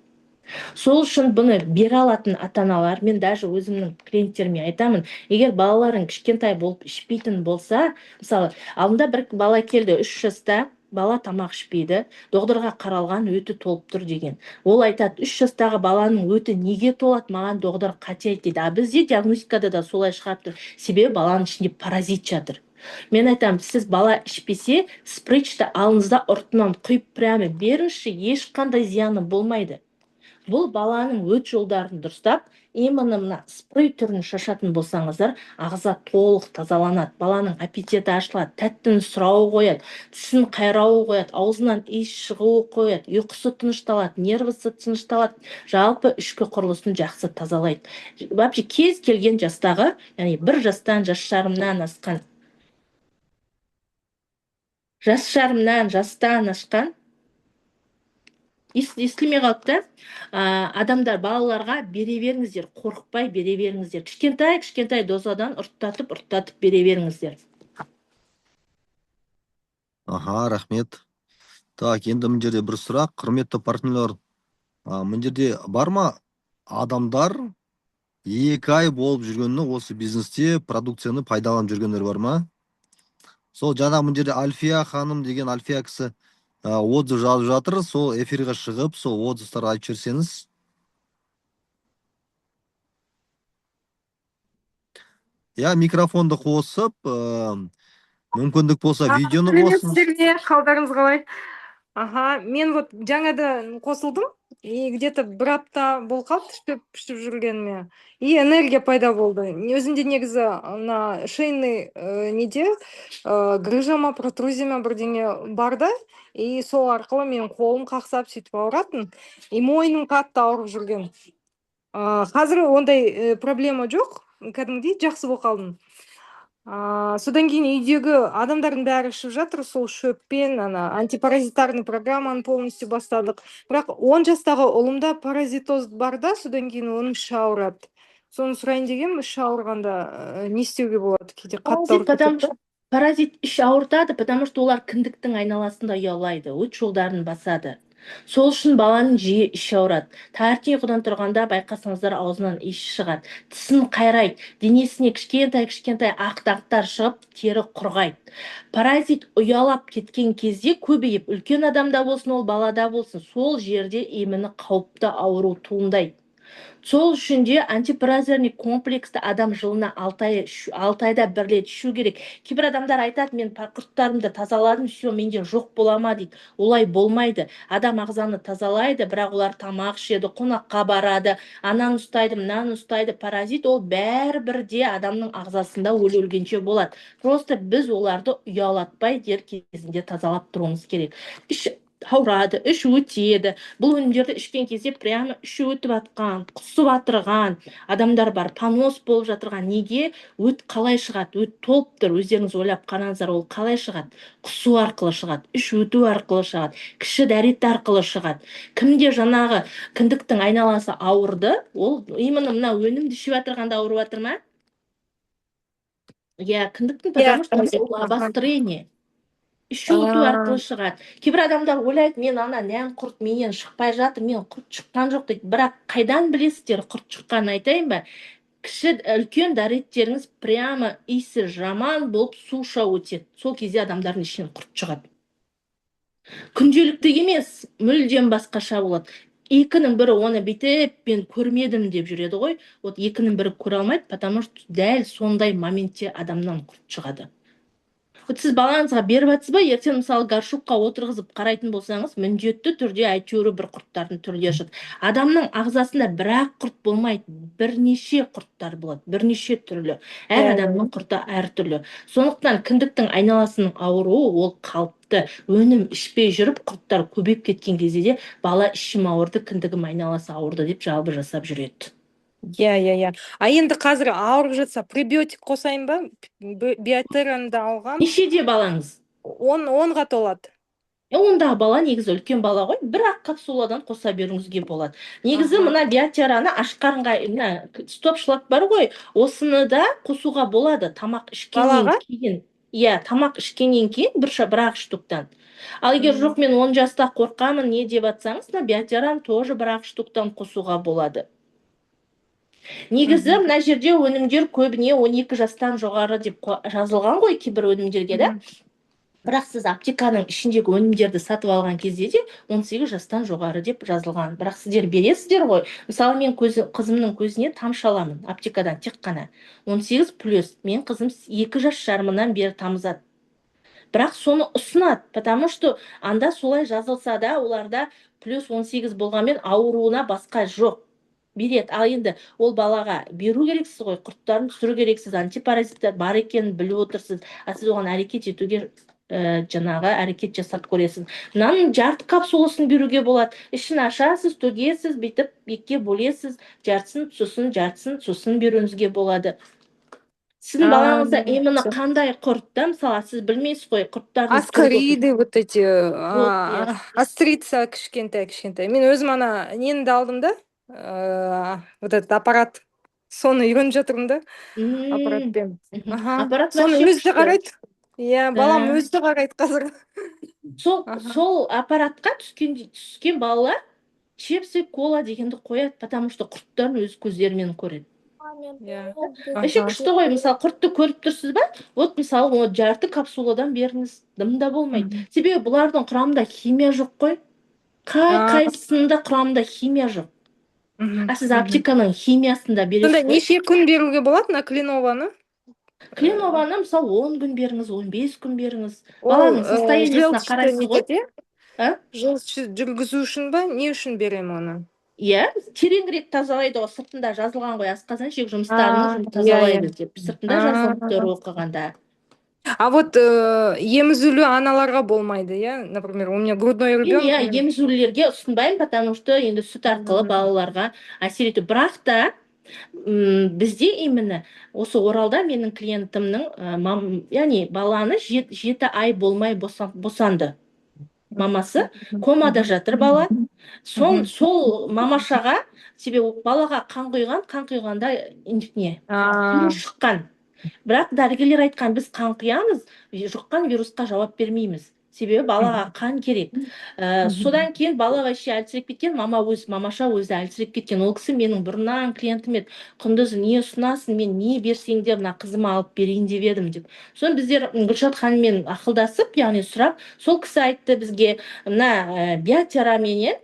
Сол үшін бұны бере алатын ата-аналар, мен даже өзімнің клиенттеріме айтамын, егер балаларың кішкентай болып ішпейтін болса, мысалы, алдында бір бала келді, 3 жаста, бала тамақ ішпейді, доғдырға қаралған, өті толып тұр деген. Ол айтады, 3 жастағы баланың өті неге толады, маған доғдыр қате айтты дейді. Бізде диагностикада да солай шығарып тұр. Себебі баланың ішінде паразит жатыр. Мен айтамын, сіз бала ішпесе, спрейчті алыңызда ұртынан құйып прямо беріңізші, ешқандай зияны болмайды. Бұл баланың өт жолдарын дұрыстап, именно мына спрей түрін шашатын болсаңыздар, ағза толық тазаланады, баланың аппетиті ашылады, тәттіні сұрауы қояды, тісін қайрауы қояды, аузынан иіс шығуы қояды, ұйқысы тынышталады, нервысы тынышталады, жалпы ішкі құрылысын жақсы тазалайды. Вообще кез келген жастағы, яғни 1 жастан, жастан асқан естілмей қалыпты. Адамдар балаларға бере беріңіздер, қорықпай бере беріңіздер. Кішкентай дозадан ұрттатып бере беріңіздер. Рахмет. Так, енді мына жерде бір сұрақ, құрметті партнерлер, мына жерде бар ма адамдар 2 ай болып жүргенде осы бизнесте продукцияны пайдаланып жүргендер бар ма? Сол жаңа мына жерде Альфия ханым деген Альфия кісі отзыв жазып жатыр. Сол эфирге шығып, сол отзывтарды айтып жіберсеңіз. Микрофонды қосып, мүмкіндік болса видеоны қосыңыз. Сәлеметсіздер, қалдарыңыз қалай? Мен вот жаңадан қосылдым, и где-то бір апта болып қалды пішіп жүргеніме. И энергия пайда болды. Өзімде негізі ана шейный неде грыжа ма, протрузия ма бірдеңе бар да, и сол арқылы менің қолым қақсап сөйтіп ауыратын. И мойным қатты ауырып жүрген. Қазір ондай проблема жоқ, кәдімгідей жақсы болып қалдым. Содан кейін үйдегі адамдардың бәрі ішіп жатыр, сол шөппен антипаразитарный программаны полностью бастадық. Бірақ 10 жастағы ұлымда паразитоз бар да, содан кейін оның іші ауырады. Соны сұрайын дегенмін, іші ауырғанда не істеуге болады? Кейде қатты ауырып кетеді. Паразит іш ауыртады, потому что олар кіндіктің айналасында ұялайды, өт жолдарын басады. Сол үшін баланың жиі іші ауырады. Таңертең ұйқыдан тұрғанда байқасаңыздар аузынан иісі шығады, тісін қайрайды, денесіне кішкентай ақ дақтар шығып, тері құрғайды. Паразит ұялап кеткен кезде көбейіп, үлкен адамда болсын, ол балада болсын, сол жерде еміні қауіпті ауру туындайды. Сол үшін де антипаразитный комплексті адам жылына 6 айда бір рет ішу керек. Кейбір адамдар айтады, мен құрттарымды тазаладым, все, менде жоқ бола ма дейді. Олай болмайды. Адам ағзаны тазалайды, бірақ олар тамақ ішеді, қонаққа барады, ананы ұстайды, мынаны ұстайды. Паразит ол бәрібірде адамның ағзасында өлгенше болады. Просто біз оларды ұялатпай дер кезінде тазалап тұруымыз керек. Ауырады, іш өтеді. Бұл өнімдерді ішкен кезде прямо іші өтіп атқан, құсып атырған адамдар бар, понос болып жатырған. Неге? Өт қалай шығады? Өт толып тұр. Өздеріңіз ойлап қараңыздар, ол қалай шығады? Құсу арқылы шығады, іш өту арқылы шығады, кіші дәрет арқылы шығады. Кімде жаңағы кіндіктің айналасы ауырды, ол именно мына өнімді ішіп атырғанда ауырып атыр ма? Кіндіктің, потому что обострение. Іші өту арқылы шығады. Кейбір адамдар ойлайды, мен нән құрт менен шықпай жатыр, мен құрт шыққан жоқ дейді. Бірақ қайдан білесіздер құрт шыққанын айтайын ба? Кіші үлкен дәреттеріңіз прямо иісі жаман болып суша өтеді. Сол кезде адамдардың ішінен құрт шығады. Күнделікті емес, мүлдем басқаша болады. Екінің бірі оны бүйтіп мен көрмедім деп жүреді ғой. Вот екінің бірі көре алмайды, потому что дәл сондай моментте адамнан құрт шығады. Сіз балаңызға беріп жатсыз ба, ертең мысалы горшокқа отырғызып қарайтын болсаңыз, міндетті түрде әйтеуір бір құрттардың түрлері шығады. Адамның ағзасында бір-ақ құрт болмайды, бірнеше құрттар болады, бірнеше түрлі. Әр адамның құрты әртүрлі. Сондықтан кіндіктің айналасының ауруы ол қалыпты. Өнім ішпей жүріп құрттар көбейіп кеткен кезде де бала ішім ауырды, кіндігім айналасы ауырды деп жалбы жасап жүреді. Енді қазір ауырып жатса пребиотик қосайын ба? Биотераны алғам. Нешеде балаңыз? 10-ға толады. Ондағы бала негізі үлкен бала ғой, бір-ақ капсуладан қоса беруіңізге болады. Негізі мына биотераны аш қарынға, стоп шлак бар ғой, осыны да қосуға болады тамақ ішкеннен кейін. Тамақ ішкеннен кейін бір-ақ штуктан. Ал егер жоқ, мен 10 жаста қорқамын, не деп атсаңыз, биотераны тоже бір-ақ штуктан қосуға болады. Негізі мына жерде өнімдер көбіне 12 жастан жоғары деп жазылған ғой кейбір өнімдерге да. Бірақ сіз аптеканың ішіндегі өнімдерді сатып алған кезде де 18 жастан жоғары деп жазылған. Бірақ сіздер бересіздер ғой. Мысалы мен қызымның көзіне тамшы аламын аптекадан тек қана. 18+, мен қызым 2 жас жарымынан бері тамызады. Бірақ соны ұсынады, потому что анда солай жазылса да, оларда плюс 18 болғанмен ауруына басқа жоқ. Береді. Ал енді ол балаға беру керексіз ғой, құрттарын түсіру керексіз, антипаразиттер бар екенін біліп отырсыз, сіз оған әрекет етуге әрекет жасап көресіз. Мынаның жарты капсуласын беруге болады. Ішін ашасыз, төгесіз, бүйтіп екіге бөлесіз, жартысын, сосын беруіңізге болады. Сіздің балаңызда именно қандай құртта, мысалы, сіз білмейсіз ғой, құрттардың аскариды, вот эти астрица кішкентай. Мен өзім нені алдым да, вот этот аппарат, соны үйреніп жатырмын да, аппаратпен. Соны өзі де қарайды. Балам өзі де қарайды қазір. Сол аппаратқа түскен балалар чипсы, кола дегенді қояды, потому что құрттарын өз көздерімен көреді. Иә. Вообще Аха. күшті ғой, мысалы құртты көріп тұрсыз ба? Вот мысалы оны жарты капсуладан беріңіз, дымда болмайды. Себебі бұлардың құрамында химия жоқ қой. Қайсысында құрамында химия жоқ. А сіз аптеканың химиясында Сонда бересіз ғой. неше күн беруге болады мына кленованы? Кленованы мысалы 10 күн беріңіз, 15 күн беріңіз. Ол Баланың состояниесіне желчті қарайсыз ғой. нетеді? А? Желчті жүргізу үшін ба? Не үшін беремін оны? Иә, тереңірек тазалайды ғой, сыртында жазылған ғой, асқазан ішек жұмыстарын Иә, тазалайды иә. деп. Сыртында жазылып тұр оқығанда. А вот емізулі аналарға болмайды, иә? Например, у меня грудной Мен ребенок. емізулерге ұсынбаймын, потому что енді сүт арқылы балаларға әсер ету. Бірақ та бізде именно осы Оралда менің клиентімнің яғни баланы 7 ай болмай босанды. Мамасы комада жатыр бала. Сол мамашаға, себебі балаға қан құйғанда не вирус шыққан. Бірақ дәрігерлер айтқан, біз қан құямыз, жұққан вирусқа жауап бермейміз. Себебі балаға қан керек. Содан кейін бала вообще әлсіреп кеткен, мамаша өзі әлсіреп кеткен. Ол кісі менің бұрыннан клиентім еді. Құндыз, не ұсынасың, мен не берсеңдер, мына қызыма алып берейін деп едім деп. Соны біздер Гүлшат ханыммен ақылдасып, яғни сұрап, сол кісі айтты бізге, мына биотераменен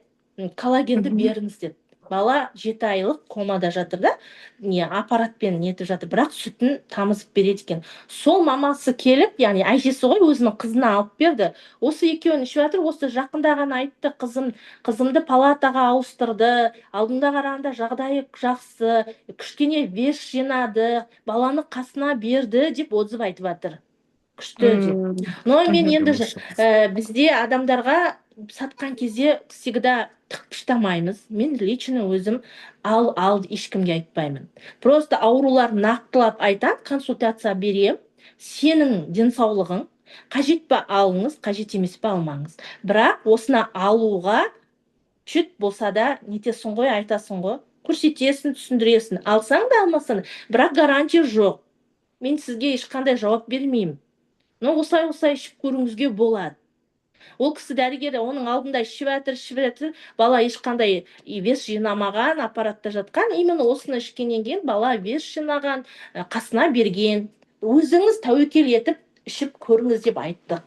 коллагенді беріңіз деп. Бала 7 айлық комада жатыр да, аппаратпен нетіп жатыр, бірақ сүтін тамызып береді екен. Сол мамасы келіп, яғни әжесі ғой, өзінің қызына алып берді. Осы екеуін ішіп жатыр, осы жақында ғана айтты, қызымды палатаға ауыстырды, алдында қарағанда жағдайы жақсы, кішкене вес жинады, баланы қасына берді деп отзыв айтып жатыр. Күшті деп. Но мен енді бізде адамдарға сатқан кезде всегда тықпыштамаймыз. Мен лично өзім ал ешкімге айтпаймын. Просто аурулар нақтылап айтам, консультация берем. Сенің денсаулығың қажет па алыңыз, қажет емес па алмаңыз. Бірақ осыны алуға чүт болса да нетесің ғой, айтасың ғой, көрсетесің, түсіндіресің. Алсаң да алмасаң, бірақ гарантия жоқ. Мен сізге ешқандай жауап бермеймін. Но осылай ішіп көріңізге болады. Ол кісі дәрігері оның алдында ішіп жатыр, бала ешқандай вес жинамаған, аппаратта жатқан, именно осыны ішкеннен кейін бала вес жинаған, қасына берген. Өзіңіз тәуекел етіп ішіп көріңіз деп айтты.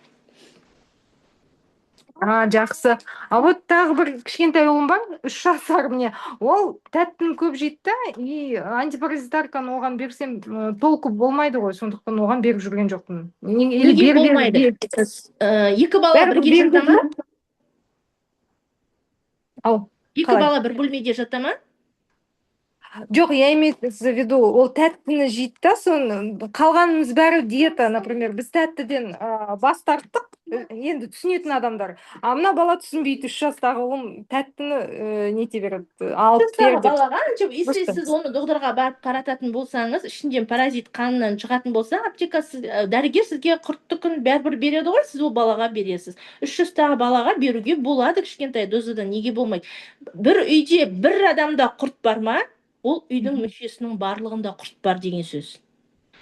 Жақсы. А вот тағы бір кішкентай ұлым бар, 3 жасар міне. Ол тәттіні көп жейді да, и антипаразитарканы оған берсем толку болмайды ғой, сондықтан оған беріп жүрген жоқпын. Неге болмайды? Екі бала бірге жата ма? Екі бала бір бөлмеде жата ма? Жоқ, я имею в виду, ол тәттіні жейді да, соны қалғанымыз бәрі диета, например, біз тәттіден бас тарттық, енді түсінетін адамдар. А мына бала түсінбейді, 3 жастағы ұлым тәттіні нете береді, алып берді. Балаға, если сіз оны доғдырға барып қарататын болсаңыз, ішінден паразит қанынан шығатын болса, аптекасы дәрігер сізге құртты күн бәрібір береді ғой, сіз ол балаға бересіз. 3 жастағы балаға беруге болады кішкентай дозадан, неге болмайды? Бір үйде бір адамда құрт бар ма? Ол үйдің мүшесінің барлығында құрт бар деген сөз.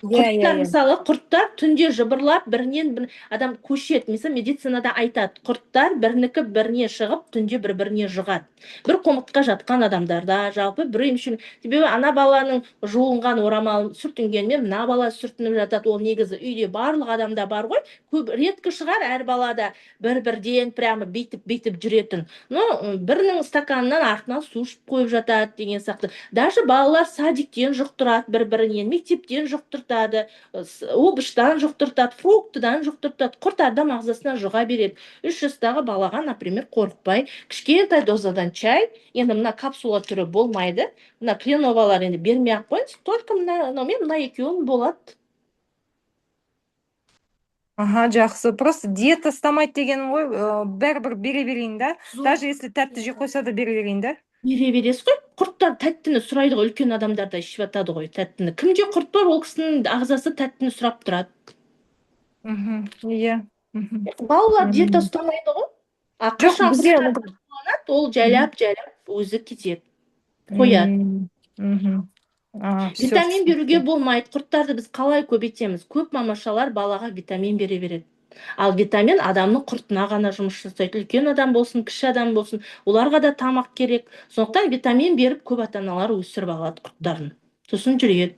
Құрттар, мысалы, құрттар түнде жыбырлап, бірінен адам көшет. Мысалы, медицинада айтады, құрттар бірінікі біріне шығып, түнде біріне жұғады. Бір қомытқа жатқан адамдарда, жалпы бір емшін. Себебі ана баланың жуынған орамалын сүртінгенмен, мына бала сүртініп жатады. Ол негізі үйде барлық адамда бар ғой. Көп реткі шығар әр балада бірден прямо бейтіп жүретін. Но бірінің стаканынан артынан су ішіп қойып жатады деген сияқты. Даже балалар садиктен жұқтырады бір-бірінен, мектептен жұқтыртады, обыштан жұқтыртады, фруктыдан жұқтыртады, құрт адам ағзасына жұға береді. 3 жастағы балаға, например, қорықпай, кішкентай дозадан чай, енді мына капсула түрі болмайды, мына кленовалар енді бермей ақ қойыңыз, только мына екеуін болады. Жақсы. Просто диета ұстамайды дегенім ғой, бәрібір бере берейін да. Даже если тәтті жей қойса да бере берейін да. Бере бересіз ғой. Құрттар тәттіні сұрайды ғой, үлкен адамдарда ішіп жатады ғой тәттіні. Кімде құрт бар, ол кісінің ағзасы тәттіні сұрап тұрады. Иә. Балалар диета ұстамайды ғой. Қашан қыланады, ол жайлап өзі кетеді, қояды. Витамин беруге болмайды. Құрттарды біз қалай көбейтеміз? Көп мамашалар балаға витамин бере береді. Ал витамин адамның құртына ғана жұмыс жасайды. Үлкен адам болсын, кіші адам болсын, оларға да тамақ керек. Сондықтан витамин беріп көп ата-аналар өсіріп алады құрттарын. Сосын жүреді.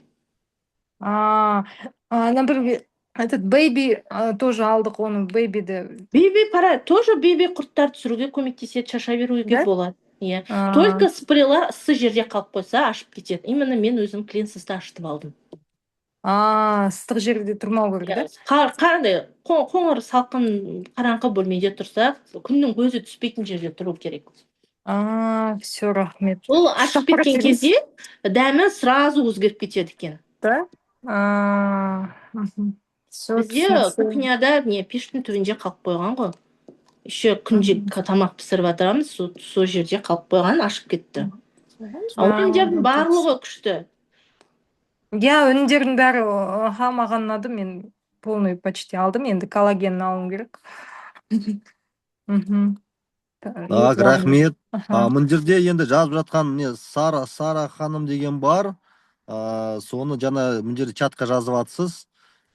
Ана бір этот бэйби тоже алдық оны бэйбиді. Тоже бейби құрттар түсіруге көмектеседі, шаша беруге Да? болады. Иә. Только спрейлар ыссы жерде қалып қойса ашып кетеді. Именно мен өзім клинсисті ашытып алдым. Ыстық жерде тұрмау керек, да? Қандай қоңыр салқын қараңғы бөлмеде тұрса, күннің көзі түспейтін жерде тұру керек. Все, рахмет. Ол ашып кеткен кезде дәмі сразу өзгеріп кетеді екен. Да? Бізде кухняда пештің түбінде қалып қойған ғой. Еще күнде тамақ пісіріп жатырмыз, сол жерде қалып қойған, ашып кетті. Өнімдердің барлығы күшті. Иә, өнімдердің бәрі маған ұнады, мен полный почти алдым, енді коллаген алуым керек. Так, рахмет. Мына жерде енді жазып жатқан Сара ханым деген бар. Соны жана мына жерде чатқа жазып атсыз.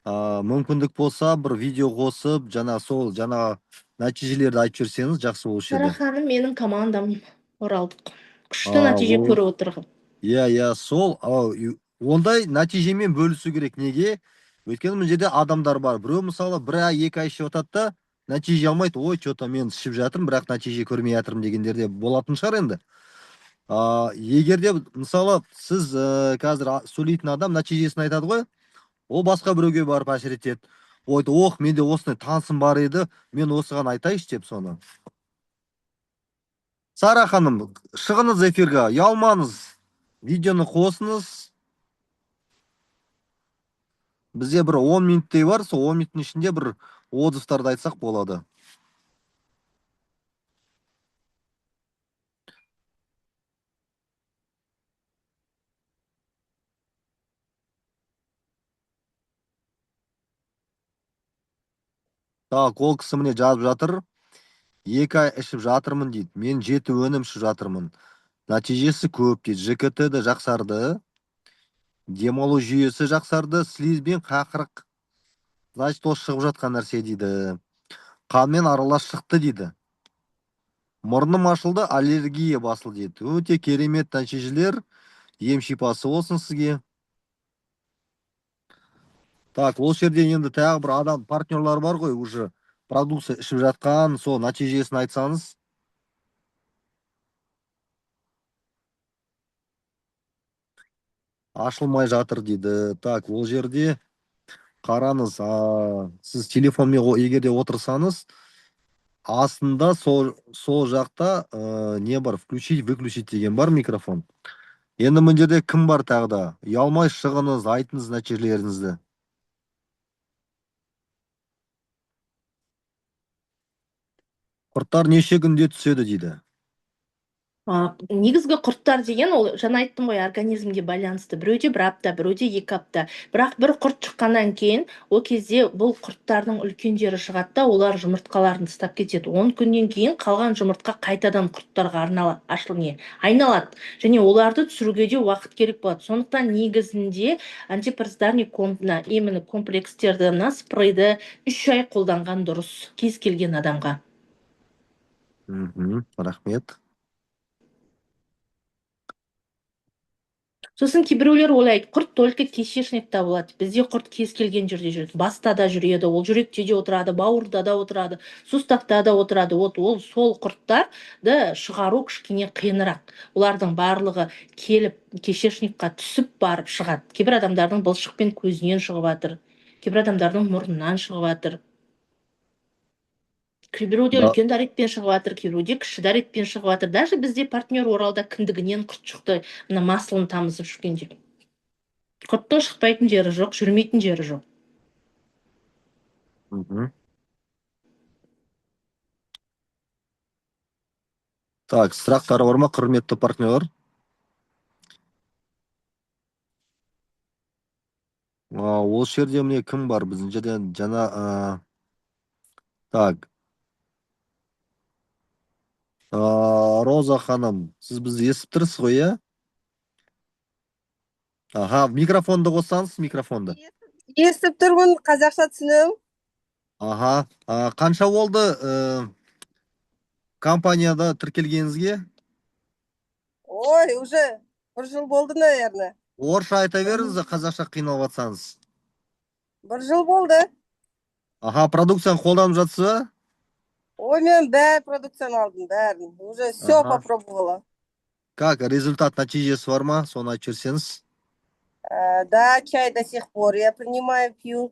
Мүмкіндік болса бір видео қосып, сол нәтижелерді айтып жүрсеңіз жақсы болушы еді. Сара ханым менің командам оралдық. Күшті нәтиже көріп отырған. Иә, сол ондай нәтижемен бөлісу керек. Неге? Өйткені мына жерде адамдар бар. Біреу мысалы 1 ай 2 ай ішіп жатады да, нәтиже алмайды. Ой, что-то мен ішіп жатырмын, бірақ нәтиже көрмей жатырмын дегендер де болатын шығар енді. Егер де мысалы сіз қазір сөйлейтін адам нәтижесін айтады ғой, ол басқа біреуге барып әсер етеді. Ойды, менде осындай танысым бар еді, мен осыған айтайыншы деп соны. Сара ханым, шығыңыз эфирге, ұялмаңыз, видеоны қосыңыз. Бізде бір 10 минуттей бар, сол 10 минуттың ішінде бір отзывтарды айтсақ болады. Так, ол кісі міне жазып жатыр. 2 ай ішіп жатырмын дейді. Мен 7 өнім ішіп жатырмын. Нәтижесі көп дейді. ЖКТ де жақсарды. Демалу жүйесі жақсарды. Слизбен қақырық. Значит, осы шығып жатқан нәрсе дейді. Қанмен аралас шықты дейді. Мұрным ашылды, аллергия басылды дейді. Өте керемет нәтижелер. Ем шипасы болсын сізге. Так, ол жерде енді тағы бір адам партнерлар бар ғой, уже продукция ішіп жатқан, сол нәтижесін айтсаңыз. Ашылмай жатыр дейді. Так, ол жерде қараңыз, сіз телефонмен егер де отырсаңыз, астында сол жақта не бар, включить, выключить деген бар микрофон. Енді мына жерде кім бар тағы да? Ұялмай шығыңыз, айтыңыз нәтижелеріңізді. Құрттар неше күнде түседі дейді. Негізгі құрттар деген ол жаңа айттым ғой, организмге байланысты. Біреуде 1 апта, біреуде 2 апта. Бірақ бір құрт шыққаннан кейін ол кезде бұл құрттардың үлкендері шығады да, олар жұмыртқаларын тастап кетеді. 10 күннен кейін қалған жұмыртқа қайтадан құрттарға айналады. Және оларды түсіруге де уақыт керек болады. Сондықтан негізінде антипаразитарный именно комплекстерді, спрейді 3 ай қолданған дұрыс кез келген адамға. Рахмет. Сосын кейбіреулер ойлайды, құрт только кишечникта болады. Бізде құрт кез келген жерде жүреді. Баста да жүреді, ол жүректе де отырады, бауырда да отырады, суставта да отырады. Ол сол құрттарды шығару кішкене қиынырақ. Олардың барлығы келіп кишечникқа түсіп барып шығады. Кейбір адамдардың бұлшықпен көзінен шығып жатыр, кейбір адамдардың мұрнынан шығып жатыр. Кейбіреуде үлкен дәретпен шығып жатыр, кейбіреуде кіші дәретпен шығып жатыр. Даже бізде партнер Оралда кіндігінен құрт шықты, мына маслын тамызып жүргенде. Құрттың шықпайтын жері жоқ, жүрмейтін жері жоқ. Так, сұрақтары бар ма, құрметті партнерлар? Ол жерде міне кім бар біздің жерден жаңа так. Роза ханым, сіз бізді естіп тұрсыз ғой, иә? Микрофонды қоссаңыз, микрофонды. Естіп тұрмын, қазақша түсінем. Ага. Қанша болды компанияда тіркелгеніңізге? Ой, уже 1 жыл болды, наверное. Орысша айта беріңіз, қазақша қиналып жатсаңыз. 1 жыл болды. Аха, продукцияны қолданып жатсыз ба? Ой, мен бәрі продукцияны алдым, бәрін. Уже все Ага. попробовала. Как, результат, нәтижесі бар ма? Соны айтып жіберсеңіз. Да, чай до сих пор я принимаю, пью.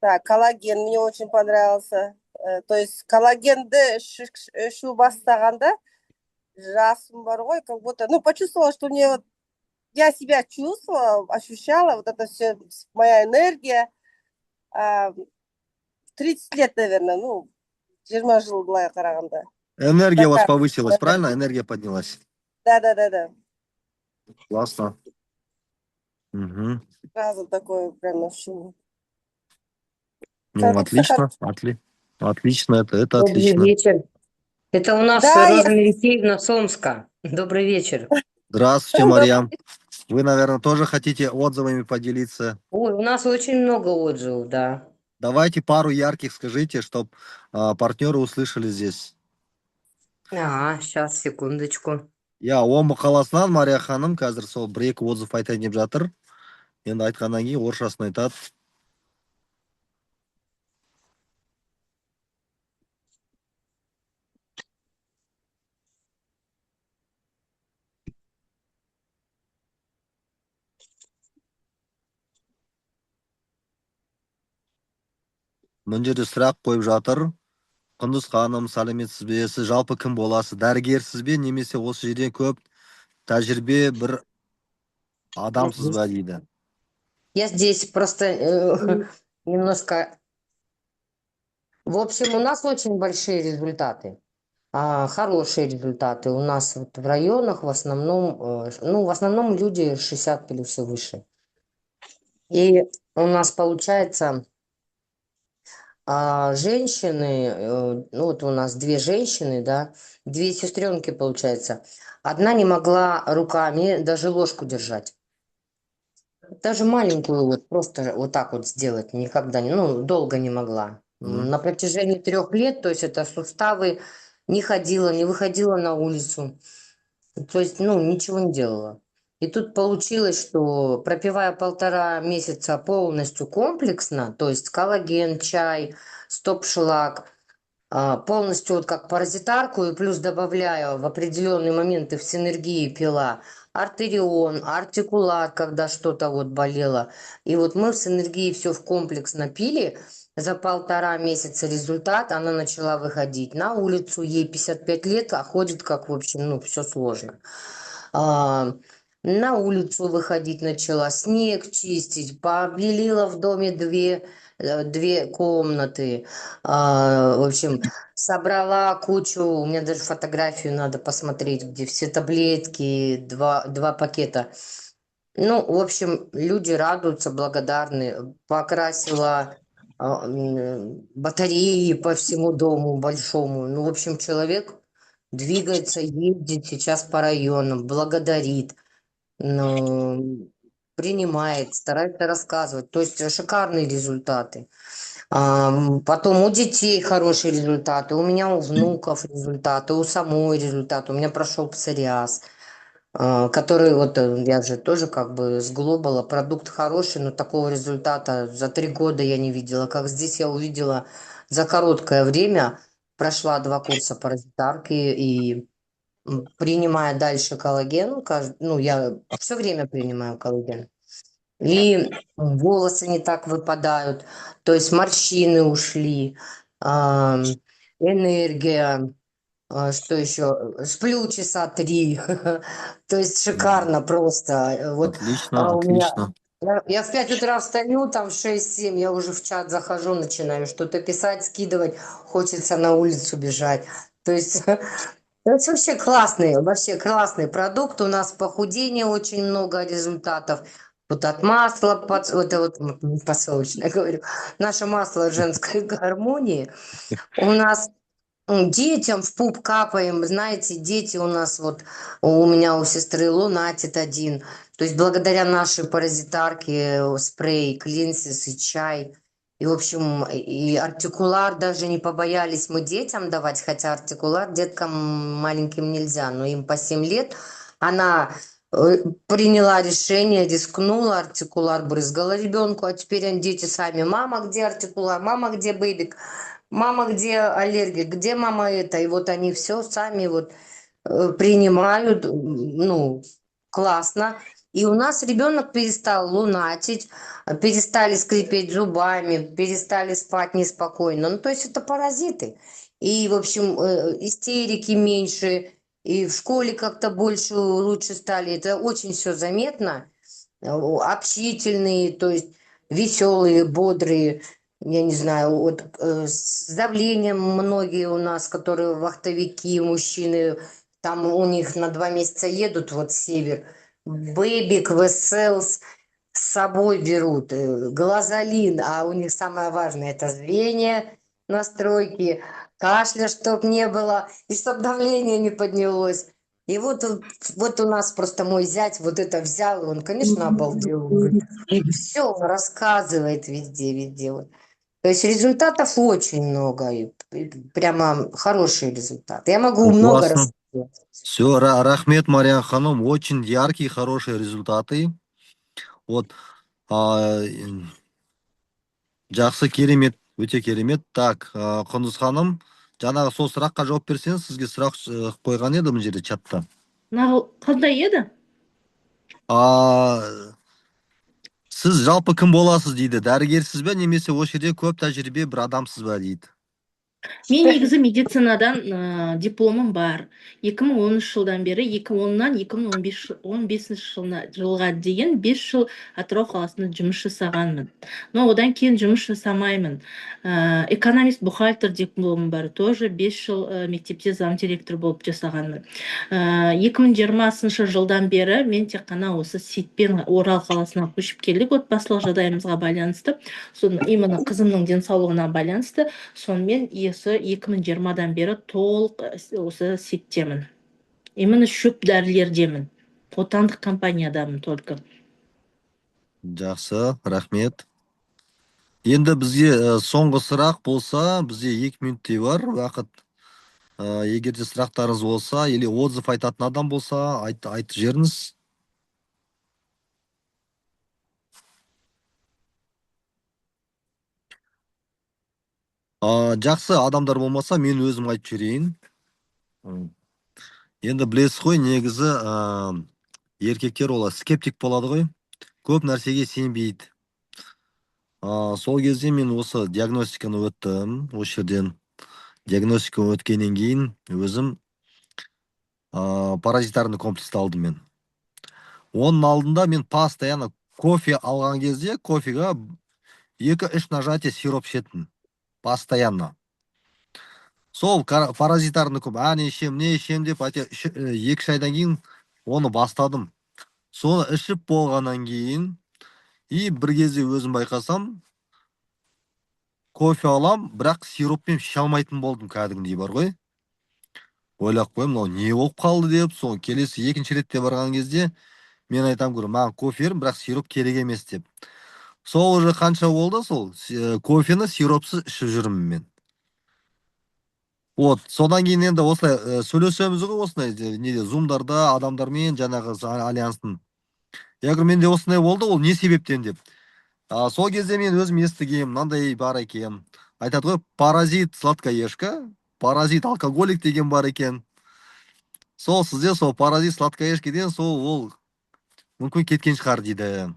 Так, коллаген мне очень понравился. То есть коллагенді ішу бастағанда жасым бар ғой, как будто, ну, почувствовала, что мне вот, я себя чувствовала, ощущала, вот это все, моя энергия. 30 лет, наверное, ну, 20 жыл былай қарағанда. Энергия у вас Так, повысилась, правильно? Энергия поднялась. Да. Классно. Угу. Сразу такое прям ощущение. Ну, Продукция отлично. Отлично, это Добрый отлично. вечер. Это у нас Да, Роза Алексеевна с Омска. Добрый вечер. Здравствуйте, Марьям. Вы, наверное, тоже хотите отзывами поделиться? Ой, у нас очень много отзывов, да. Давайте пару ярких скажите, чтобы партнеры услышали здесь. Сейчас, секундочку. Я Омбы қаласынан Мария ханым қазір сол 1-2 отзыв айтайын деп жатыр. Енді айтқаннан кейін орысшасын айтады. Мына жерде сұрақ қойып жатыр. Құндыз ханым, сәлеметсіз бе? Сіз жалпы кім боласыз? Дәрігерсіз бе? Немесе осы жерде көп тәжірибе бір адамсыз ба дейді. Я здесь просто немножко... В общем, у нас очень большие результаты. Хорошие результаты. У нас вот в районах в основном люди 60 плюс и выше. И у нас получается... женщины, ну вот у нас 2 женщины, да, 2 сестренки получается. Одна не могла руками даже ложку держать. Даже маленькую вот просто вот так вот сделать никогда не, ну, долго не могла. На протяжении 3 лет, то есть это суставы, не ходила, не выходила на улицу. То есть, ну, ничего не делала. И тут получилось, что пропивая 1,5 месяца полностью комплексно, то есть коллаген, чай, стоп-шлак, полностью вот как паразитарку, и плюс добавляю в определенные моменты в синергии пила артерион, артикулат, когда что-то вот болело. И вот мы в синергии все в комплекс напили. За 1,5 месяца результат, она начала выходить на улицу, ей 55 лет, а ходит как, в общем, ну, все сложно. На улицу выходить начала, снег чистить, побелила в доме 2 комнаты. В общем, собрала кучу, у меня даже фотографию надо посмотреть, где все таблетки, 2 пакета. Ну, в общем, люди радуются, благодарны. Покрасила батареи по всему дому большому. Ну, в общем, человек двигается, ездит сейчас по районам, благодарит, ну, принимает, старается рассказывать. То есть шикарные результаты. Потом у детей хорошие результаты, у меня у внуков результаты, у самой результаты. У меня прошел псориаз, который вот я же тоже как бы с Глобала. Продукт хороший, но такого результата за 3 года я не видела. Как здесь я увидела за короткое время, прошла 2 курса паразитарки и принимая дальше коллаген, ну, я все время принимаю коллаген. И волосы не так выпадают, то есть морщины ушли, энергия, что еще, сплю часа 3, то есть шикарно просто. Вот Отлично, у меня, отлично. я в 5 утра встаю, там в 6-7, я уже в чат захожу, начинаю что-то писать, скидывать, хочется на улицу бежать. То есть это вообще классный продукт. У нас похудение очень много результатов. Вот от масла, вот это вот подсолнечное, говорю, наше масло женской гармонии. У нас детям в пуп капаем, знаете, дети у нас вот, у меня у сестры лунатит 1. То есть благодаря нашей паразитарке спрей, клинсис и чай. И, в общем, и артикулар даже не побоялись мы детям давать, хотя артикулар деткам маленьким нельзя, но им по 7 лет. Она приняла решение, рискнула, артикулар брызгала ребенку, а теперь дети сами: мама, где артикулар, мама, где бэбик, мама, где аллергик, где мама это. И вот они все сами вот принимают, ну, классно. И у нас ребенок перестал лунатить, перестали скрипеть зубами, перестали спать неспокойно. Ну, то есть это паразиты. И, в общем, истерики меньше, и в школе как-то больше, лучше стали. Это очень все заметно. Общительные, то есть веселые, бодрые. Я не знаю, вот с давлением многие у нас, которые вахтовики, мужчины, там у них на 2 месяца едут, вот север, бэбик, веселс с собой берут, глазолин, а у них самое важное это зрение, настройки, кашля, чтоб не было, и чтоб давление не поднялось. И вот у нас просто мой зять вот это взял, и он, конечно, обалдел. Он говорит, и все, он рассказывает везде, везде. Вот. То есть результатов очень много, и прямо хорошие результаты. Я могу много Классно. рассказать. Все, рахмет, Марьян ханым. Очень яркие, хорошие результаты. Вот. а, Жақсы, керемет, өте керемет. Так, Құндыз ханым, жаңағы сол сұраққа жауап берсеңіз, сізге сұрақ қойған еді мына жерде чатта. Қандай еді? Сіз жалпы кім боласыз дейді. Дәрігерсіз бе, немесе осы жерде көп тәжірибе бір адамсыз ба дейді. Мен негізі медицинадан дипломым бар. 2013 жылдан бері, 2010-нан 2015 жылға дейін 5 жыл Атырау қаласында жұмыс жасағанмын. Но одан кейін жұмыс жасамаймын. Экономист, бухгалтер дипломым бар. Тоже 5 жыл мектепте зам директор болып жасағанмын. 2020 жылдан бері мен тек қана осы сетпен Орал қаласына көшіп келдік, отбасылық жағдайымызға байланысты. Соны именно қызымның денсаулығына байланысты. Сонымен 2020-дан бері толық осы сеттемін. Именно шөп дәрілердемін. Отандық компаниядамын только. Жақсы, рахмет. Енді бізге соңғы сұрақ болса, бізде 2 минуттей бар уақыт. Егер де сұрақтарыңыз болса, или отзыв айтатын адам болса, айтып жіберіңіз. Жақсы, адамдар болмаса, мен өзім айтып жіберейін. Енді білесіз ғой, негізі еркектер олар скептик болады ғой. Көп нәрсеге сенбейді. Сол кезде мен осы диагностиканы өттім. Осы жерден диагностиканы өткеннен кейін өзім паразитарный комплексті алдым мен. Оның алдында мен постоянно кофе алған кезде кофеға 2-3 нажатие сироп ішетін. Постоянно. Сол паразитарный көп, не ішем деп, 2 айдан кейін оны бастадым. Соны ішіп болғаннан кейін, и бір кезде өзім байқасам, кофе алам, бірақ сироппен іше алмайтын болдым, кәдімгідей бар ғой. Ойлап қойым, мынау не болып қалды деп, сол келесі 2-ші ретте барған кезде мен айтам, маған кофе берің, бірақ сироп керек емес деп. Сол уже қанша болды, сол кофені сиропсыз ішіп жүрмін мен. Вот, содан кейін енді осылай сөйлесеміз ғой, осылай неде зумдарда адамдармен жаңағы альянстың. Я говорю, менде осындай болды, ол не себептен деп. Сол кезде мен өзім естігем, мынандай бар екен. Айтады ғой, паразит сладкоежка, паразит алкоголик деген бар екен. Сол сізде сол паразит сладкоежкеден сол ол мүмкін кеткен шығар дейді.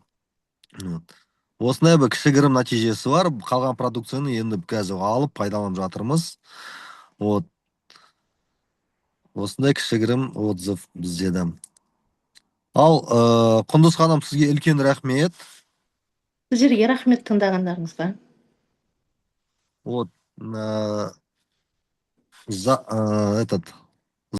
Осындай бір кішігірім нәтижесі бар. Қалған продукцияны енді қазір алып пайдаланып жатырмыз. Вот. Осындай кішігірім отзыв бізде де. Ал Құндыз ханым, сізге үлкен рахмет. Сіздерге рахмет тыңдағандарыңызға. Вот, этот